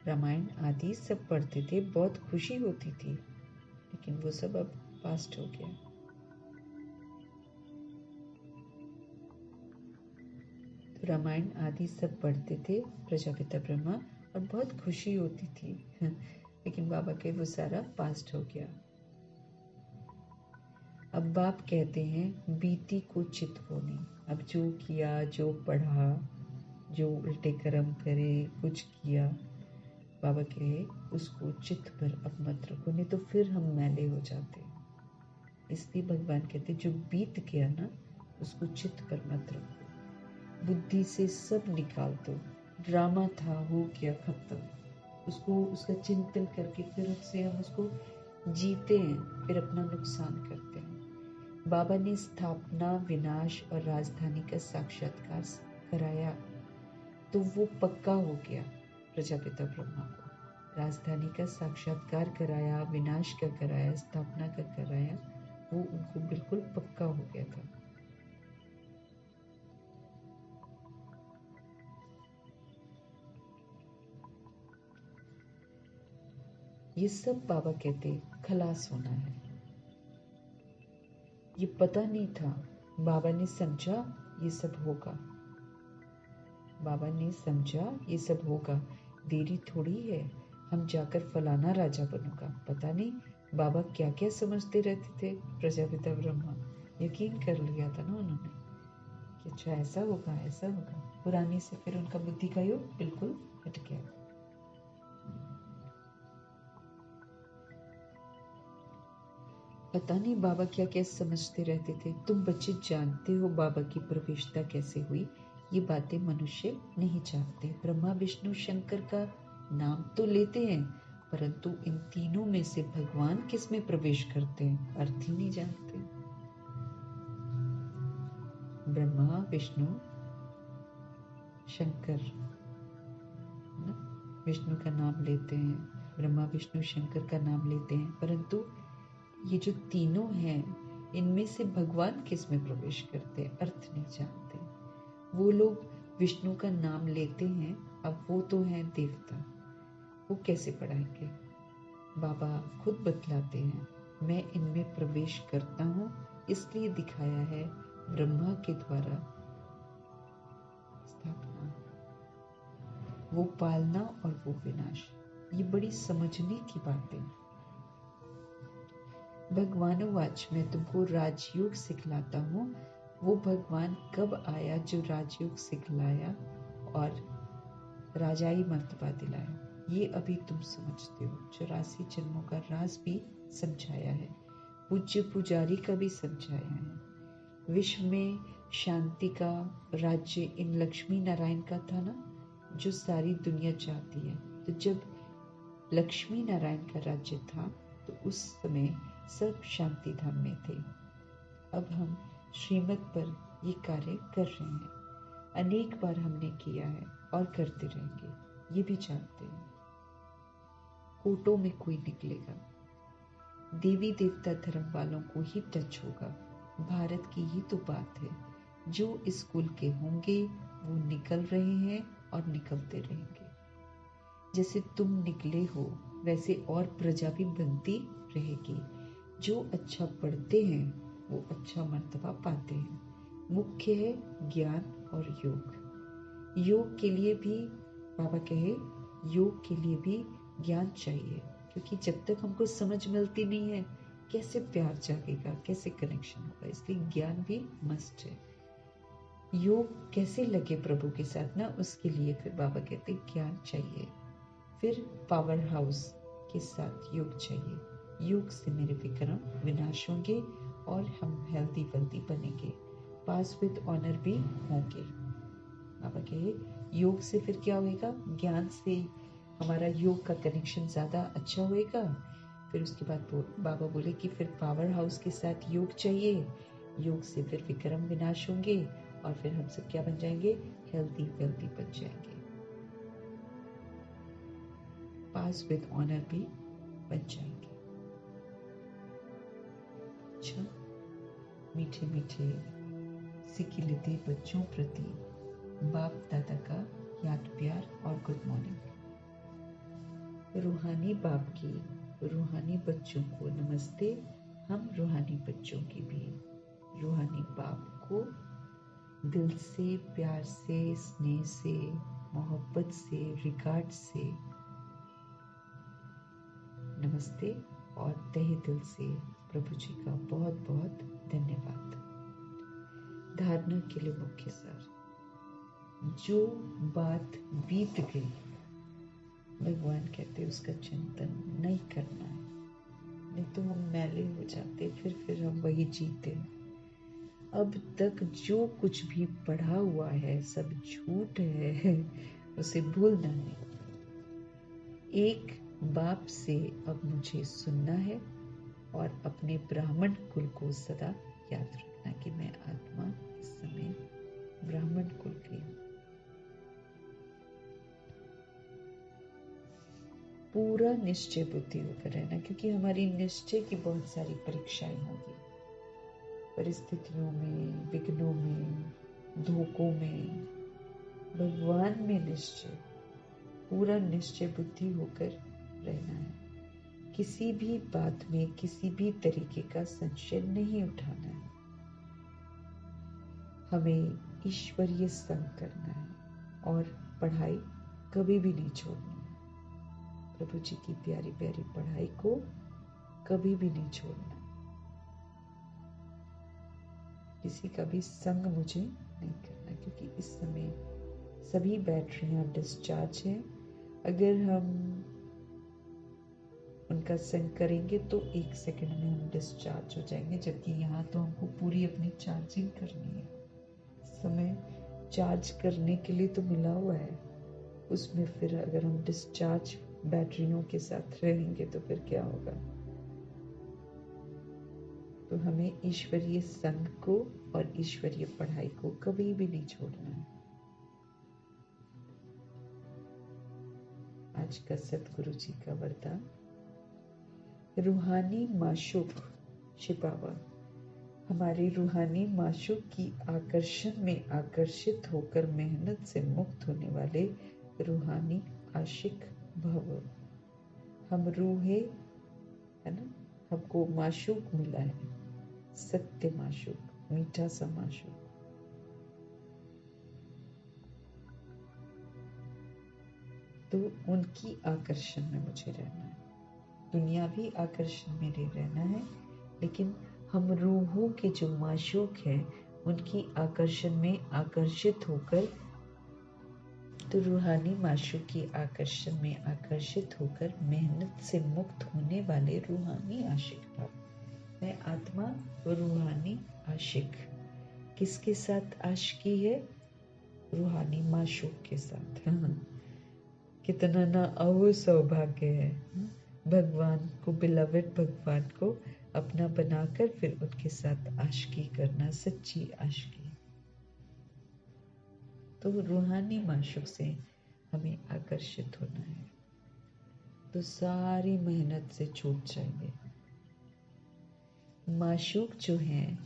रामायण आदि सब पढ़ते थे, बहुत खुशी होती थी, लेकिन वो सब अब पास्ट हो गया। तो रामायण आदि सब पढ़ते थे प्रजापिता ब्रह्मा और बहुत खुशी होती थी लेकिन बाबा के वो सारा पास्ट हो गया। अब बाप कहते हैं बीती को चित होनी। अब जो किया, जो पढ़ा, जो उल्टे कर्म करे, कुछ किया, बाबा कहे उसको चित्त पर अब मत रखो, नहीं तो फिर हम मैले हो जाते। इसलिए भगवान कहते जो बीत गया ना उसको चित्त पर मत रखो, बुद्धि से सब निकाल दो। ड्रामा था, हो गया, खत्म। उसको उसका चिंतन करके फिर उससे हम उसको जीते हैं, फिर अपना नुकसान करते हैं। बाबा ने स्थापना, विनाश और राजधानी का साक्षात्कार कराया तो वो पक्का हो गया। प्रजापिता ब्रह्मा को राजधानी का साक्षात्कार कराया, विनाश का कराया, स्थापना का कराया, वो उनको बिल्कुल पक्का हो गया था। ये सब बाबा कहते खलास होना है। ये पता नहीं था, बाबा ने समझा ये सब होगा। बाबा ने समझा ये सब होगा, देरी थोड़ी है, हम जाकर फलाना राजा बनूंगा। पता नहीं बाबा क्या क्या समझते रहते थे प्रजापिता ब्रह्मा। यकीन कर लिया था ना उन्होंने कि अच्छा ऐसा होगा, ऐसा होगा। पुरानी से फिर उनका बुद्धि का योग बिल्कुल हट गया। पता नहीं बाबा क्या क्या समझते रहते थे। तुम बच्चे जानते हो बाबा की प्रवेशता कैसे हुई? ये बातें मनुष्य नहीं जानते। ब्रह्मा विष्णु शंकर का नाम तो लेते हैं, परंतु इन तीनों में से भगवान किस में प्रवेश करते हैं अर्थ ही नहीं जानते। ब्रह्मा विष्णु शंकर, विष्णु का नाम लेते हैं, ब्रह्मा विष्णु शंकर का नाम लेते हैं, परंतु ये जो तीनों हैं इनमें से भगवान किस में प्रवेश करते हैं अर्थ नहीं जानते। वो लोग विष्णु का नाम लेते हैं, अब वो तो हैं देवता, वो कैसे पढ़ाएंगे? बाबा खुद बतलाते हैं मैं इनमें प्रवेश करता हूँ, इसलिए दिखाया है ब्रह्मा के द्वारा स्थापना, वो पालना और वो विनाश। ये बड़ी समझने की बातें। भगवान वाच, मैं तुमको राजयोग सिखलाता हूँ। वो भगवान कब आया जो राजयोग सिखलाया और राजाई मर्तबा दिलाया? ये अभी तुम समझते हो। 84 जन्मों का राज भी समझाया है, पूज्य पुजारी का भी समझाया है। विश्व में शांति का राज्य इन लक्ष्मी नारायण का था ना, जो सारी दुनिया चाहती है। तो जब लक्ष्मी नारायण का राज्य था तो उस समय सब शांति धाम में थे। अब हम श्रीमत पर ये कार्य कर रहे हैं। अनेक बार हमने किया है और करते रहेंगे, ये भी जानते हैं। कोटों में कोई निकलेगा, देवी देवता धर्म वालों को ही टच होगा। भारत की ही तो बात है। जो स्कूल के होंगे वो निकल रहे हैं और निकलते रहेंगे। जैसे तुम निकले हो वैसे और प्रजा भी बनती रहेगी। जो अच्छा पढ़ते हैं वो अच्छा मर्तबा पाते हैं। मुख्य है ज्ञान और योग। योग के लिए भी बाबा कहे, योग के लिए भी ज्ञान चाहिए, क्योंकि जब तक हमको समझ मिलती नहीं है कैसे प्यार जागेगा, कैसे कनेक्शन होगा। इसलिए ज्ञान भी मस्ट है। योग कैसे लगे प्रभु के साथ ना, उसके लिए फिर बाबा कहते ज्ञान चाहिए। फिर पावर हाउस के साथ योग चाहिए। योग से मेरे विक्रम विनाश होंगे और हम हेल्दी वेल्दी बनेंगे, पास विद ऑनर भी होंगे। बाबा कहे योग से फिर क्या होएगा, ज्ञान से हमारा योग का कनेक्शन ज़्यादा अच्छा होएगा। फिर उसके बाद बाबा बोले कि फिर पावर हाउस के साथ योग चाहिए। योग से फिर विक्रम विनाश होंगे और फिर हम सब क्या बन जाएंगे, हेल्दी वेल्दी बन जाएंगे, पास विद ऑनर भी बन जाएंगे। अच्छा, मीठे मीठे सिकिलिते बच्चों प्रति बाप दादा का याद प्यार और गुड मॉर्निंग। रूहानी बाप की रूहानी बच्चों को नमस्ते। हम रूहानी बच्चों की भी रूहानी बाप को दिल से, प्यार से, स्नेह से, मोहब्बत से, रिगार्ड से नमस्ते और तहे दिल से प्रभु जी का बहुत बहुत धन्यवाद। धारणा के लिए मुख्य सार, जो बात बीत गई भगवान कहते उसका चिंतन नहीं करना है, नहीं तो हम मैले हो जाते, फिर हम वही जीते। अब तक जो कुछ भी पढ़ा हुआ है सब झूठ है, उसे भूलना नहीं। एक बाप से अब मुझे सुनना है और अपने ब्राह्मण कुल को सदा याद रखना कि मैं आत्मा इस समय ब्राह्मण कुल की हूँ। पूरा निश्चय बुद्धि होकर रहना, क्योंकि हमारी निश्चय की बहुत सारी परीक्षाएं होंगी, परिस्थितियों में, विघ्नों में, धोखों में। भगवान में निश्चय, पूरा निश्चय बुद्धि होकर रहना है। किसी भी बात में किसी भी तरीके का संशय नहीं उठाना है। हमें ईश्वरीय संग करना है और पढ़ाई कभी भी नहीं छोड़नी है। प्रभु जी की प्यारी प्यारी पढ़ाई को कभी भी नहीं छोड़ना। किसी का भी संग मुझे नहीं करना, क्योंकि इस समय सभी बैटरियां डिस्चार्ज हैं। अगर हम उनका संग करेंगे तो 1 सेकंड में हम डिस्चार्ज हो जाएंगे, जबकि यहाँ तो हमको पूरी अपनी चार्जिंग करनी है। समय चार्ज करने के लिए तो मिला हुआ है, उसमें फिर अगर हम डिस्चार्ज बैटरियों के साथ रहेंगे तो फिर क्या होगा। तो हमें ईश्वरीय संग को और ईश्वरीय पढ़ाई को कभी भी नहीं छोड़ना है। आज का सतगुरु जी का वरदान, रूहानी माशूक शिपावा, हमारी रूहानी माशूक की आकर्षण में आकर्षित होकर मेहनत से मुक्त होने वाले रूहानी आशिक भव। हम रूहे है ना, हमको माशूक मिला है, सत्य माशूक, मीठा सा माशूक। तो उनकी आकर्षण में मुझे रहना है। दुनियावी आकर्षण में नहीं रहना है, लेकिन हम रूहों के जो माशूक हैं उनकी आकर्षण में आकर्षित होकर, तो रूहानी माशूक की आकर्षण में आकर्षित होकर मेहनत से मुक्त होने वाले रूहानी आशिक भाव। मैं आत्मा व रूहानी आशिक किसके साथ आशिकी है? रूहानी माशूक के साथ। कितना ना अहो सौभाग्य है भगवान को, बिलवड भगवान को अपना बनाकर फिर उनके साथ आशिकी करना, सच्ची आशिकी। तो रूहानी माशूक से हमें आकर्षित होना है तो सारी मेहनत से छूट जाएंगे। माशूक जो हैं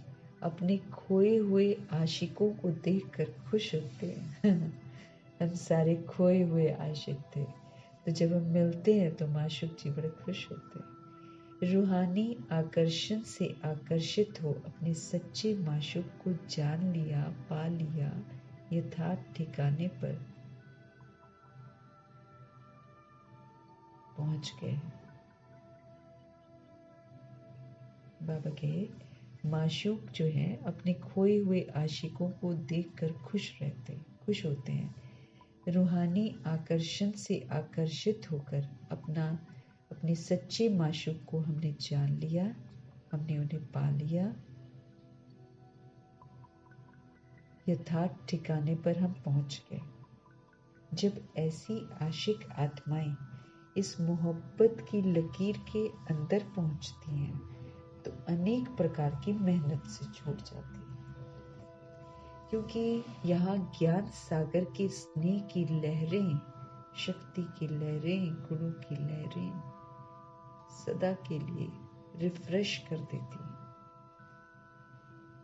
अपने खोए हुए आशिकों को देखकर खुश होते हैं। हम सारे खोए हुए आशिक थे, तो जब हम मिलते हैं तो माशूक जी बड़े खुश होते हैं। रूहानी आकर्षण से आकर्षित हो अपने सच्चे माशूक को जान लिया, पा लिया, यथार्थ ठिकाने पर पहुंच गए। बाबा कहे माशूक जो है अपने खोए हुए आशिकों को देखकर खुश होते हैं। रूहानी आकर्षण से आकर्षित होकर अपने सच्चे माशूक को हमने जान लिया, हमने उन्हें पा लिया, यथार्थ ठिकाने पर हम पहुंच गए। जब ऐसी आशिक आत्माएं इस मोहब्बत की लकीर के अंदर पहुंचती हैं तो अनेक प्रकार की मेहनत से छूट जाती है, क्योंकि यहाँ ज्ञान सागर के स्नेह की लहरें, शक्ति की लहरें, गुणों की लहरें सदा के लिए रिफ्रेश कर देती हैं।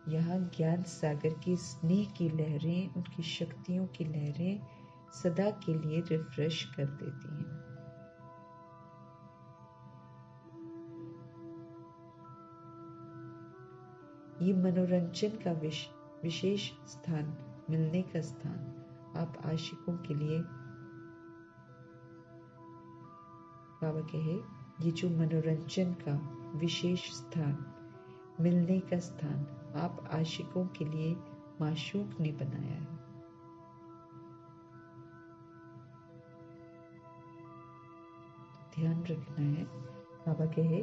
यहाँ ज्ञान सागर के स्नेह की लहरें, उनकी शक्तियों की लहरें सदा के लिए रिफ्रेश कर देती हैं। ये मनोरंजन का विशेष स्थान, मिलने का स्थान आप आशिकों के लिए, बाबा कहे ये जो मनोरंजन का विशेष स्थान, मिलने का स्थान आप आशिकों के लिए माशूक ने बनाया है। ध्यान रखना है, बाबा कहे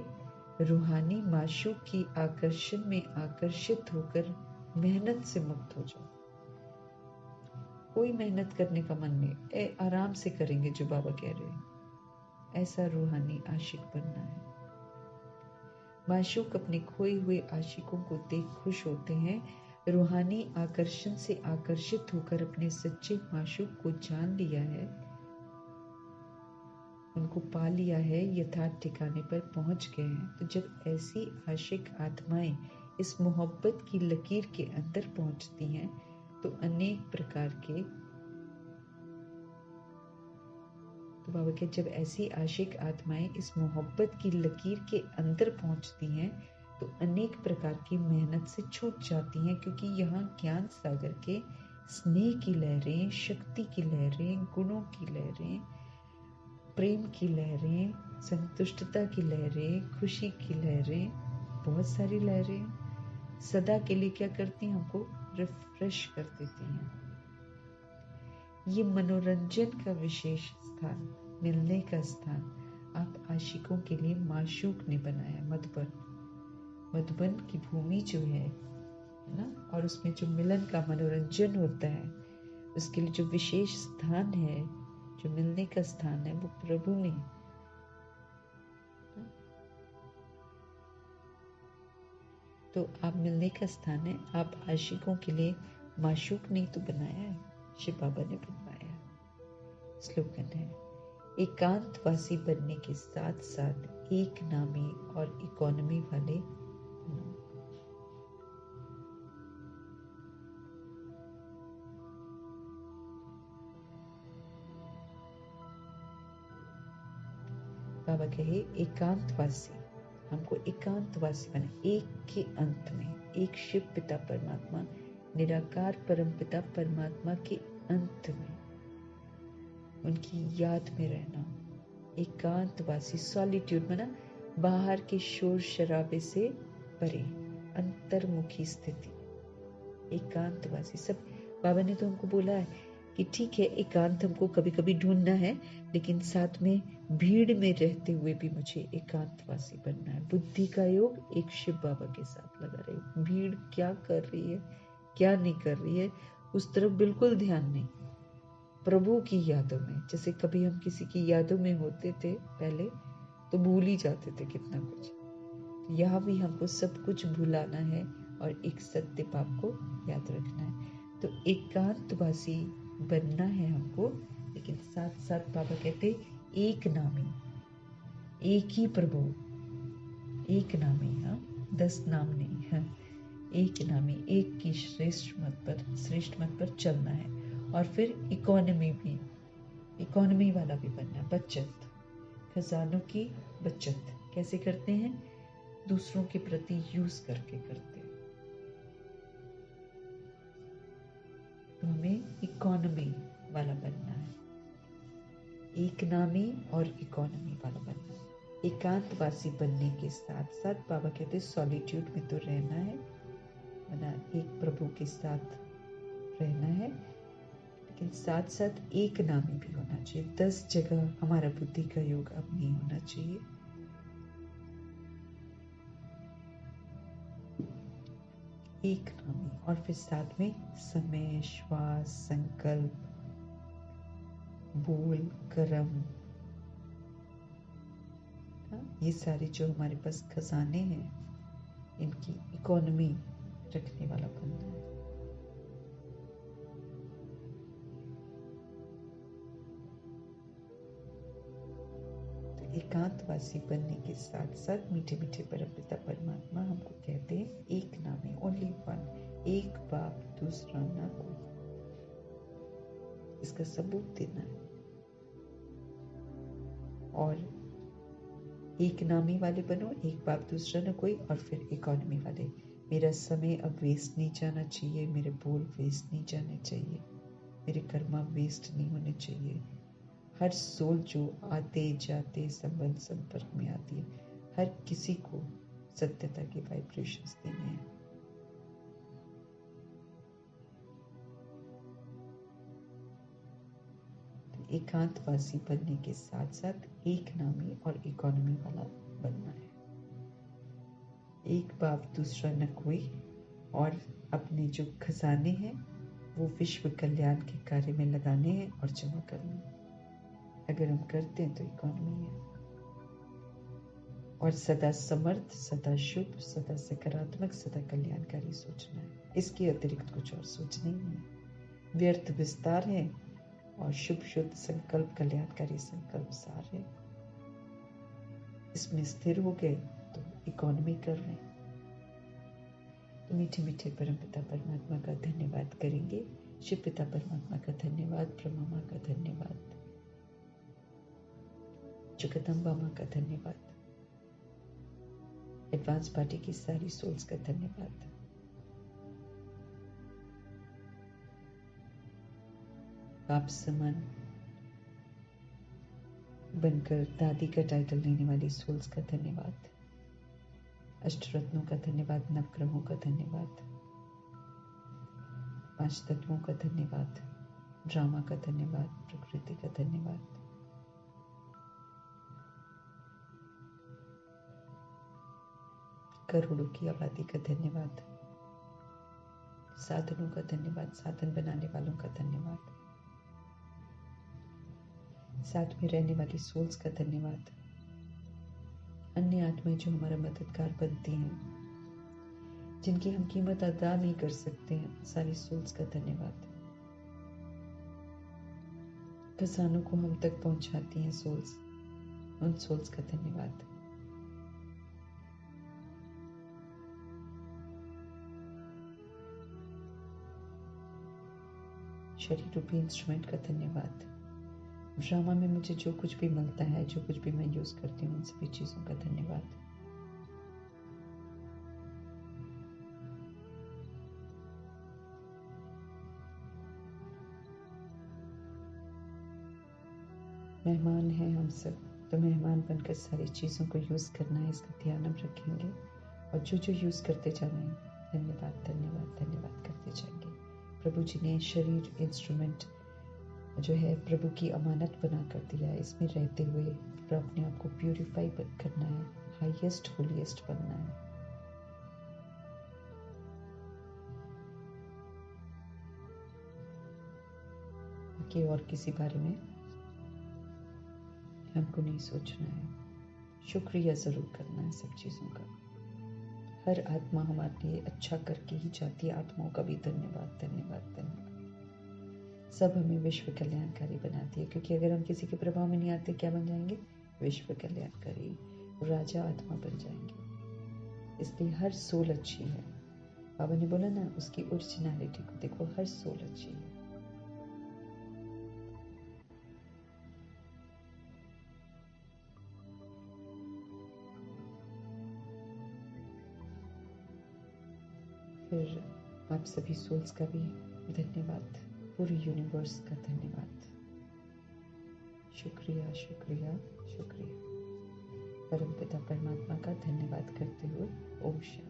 रूहानी माशूक की आकर्षण में आकर्षित होकर मेहनत से मुक्त हो जाओ। कोई मेहनत करने का मन नहीं, आराम से करेंगे जो बाबा कह रहे हैं, ऐसा रूहानी आशिक बनना है। माशूक अपने खोए हुए आशिकों को देख खुश होते हैं। रूहानी आकर्षण से आकर्षित होकर अपने सच्चे माशूक को जान लिया है, उनको पा लिया है, यथार्थ ठिकाने पर पहुंच गए हैं। तो जब ऐसी आशिक आत्माएं इस मोहब्बत की लकीर के अंदर पहुंचती हैं तो अनेक प्रकार के, तो बाबा के जब ऐसी आशिक आत्माएं इस मोहब्बत की लकीर के अंदर पहुंचती हैं तो अनेक प्रकार की मेहनत से छूट जाती हैं, क्योंकि यहाँ ज्ञान सागर के स्नेह की लहरें, शक्ति की लहरें, गुणों की लहरें, प्रेम की लहरें, संतुष्टता की लहरें, खुशी की लहरें, बहुत सारी लहरें सदा के लिए क्या करती हैं, हमको रिफ्रेश कर देती हैं। ये मनोरंजन का विशेष स्थान, मिलने का स्थान आप आशिकों के लिए माशूक ने बनाया। मधुबन की भूमि जो है ना, और उसमें जो मिलन का मनोरंजन होता है, उसके लिए जो विशेष स्थान है, जो मिलने का स्थान है, वो प्रभु ने, तो आप मिलने का स्थान है, आप आशिकों के लिए माशूक नहीं तो बनाया है, शिव बाबा ने बनवाया। स्लोगन है, एकांतवासी बनने के साथ साथ एक नामी और इकोनॉमी वाले बाबा कहे एकांतवासी, हमको एकांतवासी बने, एक के अंत में, एक शिव पिता परमात्मा, निराकार परम पिता परमात्मा के अंत में उनकी याद में रहना। एकांतवासी, सॉलिट्यूड माना बाहर के शोर शराबे से परे, अंतर्मुखी स्थिति, एकांतवासी। सब बाबा ने तो हमको बोला है कि ठीक है एकांत हमको कभी कभी ढूंढना है, लेकिन साथ में भीड़ में रहते हुए भी मुझे एकांतवासी बनना है। बुद्धि का योग एक शिव बाबा के साथ लगा रहे। भीड़ क्या कर रही है, क्या नहीं कर रही है, उस तरफ बिल्कुल ध्यान नहीं। प्रभु की यादों में, जैसे कभी हम किसी की यादों में होते थे पहले तो भूल ही जाते थे कितना कुछ। तो यहाँ भी हमको सब कुछ भुलाना है और एक सत्य बात को याद रखना है। तो एकांतवासी बनना है हमको, लेकिन साथ साथ बाबा कहते एक नामी, एक ही प्रभु, एक नामी, हाँ 10 नाम नहीं है, एक नामी, एक की श्रेष्ठ मत पर चलना है। और फिर इकोनॉमी वाला भी बनना, बचत, खजानों की बचत कैसे करते हैं, दूसरों के प्रति यूज करके करते हैं। तो हमें इकोनॉमी वाला बनना है, एक नामी और इकोनॉमी वाला बनना है। एकांतवासी बनने के साथ साथ बाबा कहते हैं सॉलिट्यूड में तो रहना है, वरना एक प्रभु के साथ रहना है, लेकिन साथ साथ एक नामी भी होना चाहिए। 10 जगह हमारा बुद्धि का योग अब नहीं होना चाहिए। एक नामी, और फिर साथ में समय, श्वास, संकल्प, बोल, कर्म, ये सारे जो हमारे पास खजाने हैं, इनकी इकोनॉमी रखने वाला बनना है। तो एकांतवासी बनने के साथ साथ मीठे मीठे परमपिता परमात्मा हमको कहते हैं एक नामी, ओनली वन, एक बाप दूसरा ना कोई। इसका सबूत देना है। और एक नामी वाले बनो, एक बाप दूसरा ना कोई, और फिर इकोनॉमी वाले। मेरा समय अब वेस्ट नहीं जाना चाहिए, मेरे बोल वेस्ट नहीं जाने चाहिए, मेरे कर्मा वेस्ट नहीं होने चाहिए। हर सोल जो आते जाते संबंध संपर्क में आती है, हर किसी को सत्यता के वाइब्रेशंस देने हैं। एकांतवासी बनने के साथ साथ एक नामी और इकोनॉमी वाला बनना है। एक बाप दूसरा न कोई, और अपने जो खजाने हैं वो विश्व कल्याण के कार्य में लगाने हैं और जमा करने हैं। अगर हम करते हैं तो इकोनॉमी है। और सदा समर्थ, सदा शुभ, सदा सकारात्मक, सदा कल्याणकारी सोचना है। इसके अतिरिक्त कुछ और सोचना ही नहीं। व्यर्थ विस्तार है और शुभ शुद्ध संकल्प, कल्याणकारी संकल्प सार है। इसमें स्थिर हो गए तो इकोनॉमी कर रहे हैं। तो मीठे मीठे परमपिता परमात्मा का धन्यवाद करेंगे। शिव पिता परमात्मा का धन्यवाद, ब्रह्मा माँ का धन्यवाद, जगदम्बा माँ का धन्यवाद, एडवांस पार्टी की सारी सोल्स का धन्यवाद। बाप समान बनकर दादी का टाइटल लेने वाली सोल्स का धन्यवाद। अष्टरत्नों का धन्यवाद, नवग्रहों का धन्यवाद, 5 तत्वों का धन्यवाद, ड्रामा का धन्यवाद, प्रकृति का धन्यवाद। करोड़ों की आबादी का धन्यवाद, साधनों का धन्यवाद, साधन बनाने वालों का धन्यवाद, साथ में रहने वाली सोल्स का धन्यवाद, अन्य आत्माएं जो हमारा मददगार बनती हैं, जिनकी हम कीमत अदा नहीं कर सकते हैं, सारी सोल्स का धन्यवाद। खजानों को हम तक पहुंचाती हैं सोल्स, उन सोल्स का धन्यवाद। शरीर रूपी इंस्ट्रूमेंट का धन्यवाद। ड्रामा में मुझे जो कुछ भी मिलता है, जो कुछ भी मैं यूज करती हूँ, उन सभी चीजों का धन्यवाद। मेहमान हैं हम सब, तो मेहमान बनकर सारी चीजों को यूज करना है, इसका ध्यान हम रखेंगे। और जो जो यूज करते जा रहे हैं, धन्यवाद धन्यवाद धन्यवाद करते जाएंगे। प्रभु जी ने शरीर इंस्ट्रूमेंट जो है प्रभु की अमानत बना कर दिया है। इसमें रहते हुए अपने आप को प्यूरिफाई करना है, हाईएस्ट होलीएस्ट बनना है। कि और किसी बारे में हमको नहीं सोचना है। शुक्रिया ज़रूर करना है सब चीज़ों का। हर आत्मा हमारे लिए अच्छा करके ही जाती है। आत्माओं का भी धन्यवाद, धन्यवाद, धन्यवाद। सब हमें विश्व कल्याणकारी बनाती है, क्योंकि अगर हम किसी के प्रभाव में नहीं आते क्या बन जाएंगे? विश्व कल्याणकारी, राजा आत्मा बन जाएंगे। इसलिए हर सोल अच्छी है। बाबा ने बोला ना, उसकी ओरिजिनलिटी को देखो, हर सोल अच्छी है। फिर आप सभी सोल्स का भी धन्यवाद, पूरे यूनिवर्स का धन्यवाद। शुक्रिया, शुक्रिया, शुक्रिया। परमपिता परमात्मा का धन्यवाद करते हुए ओम शांति।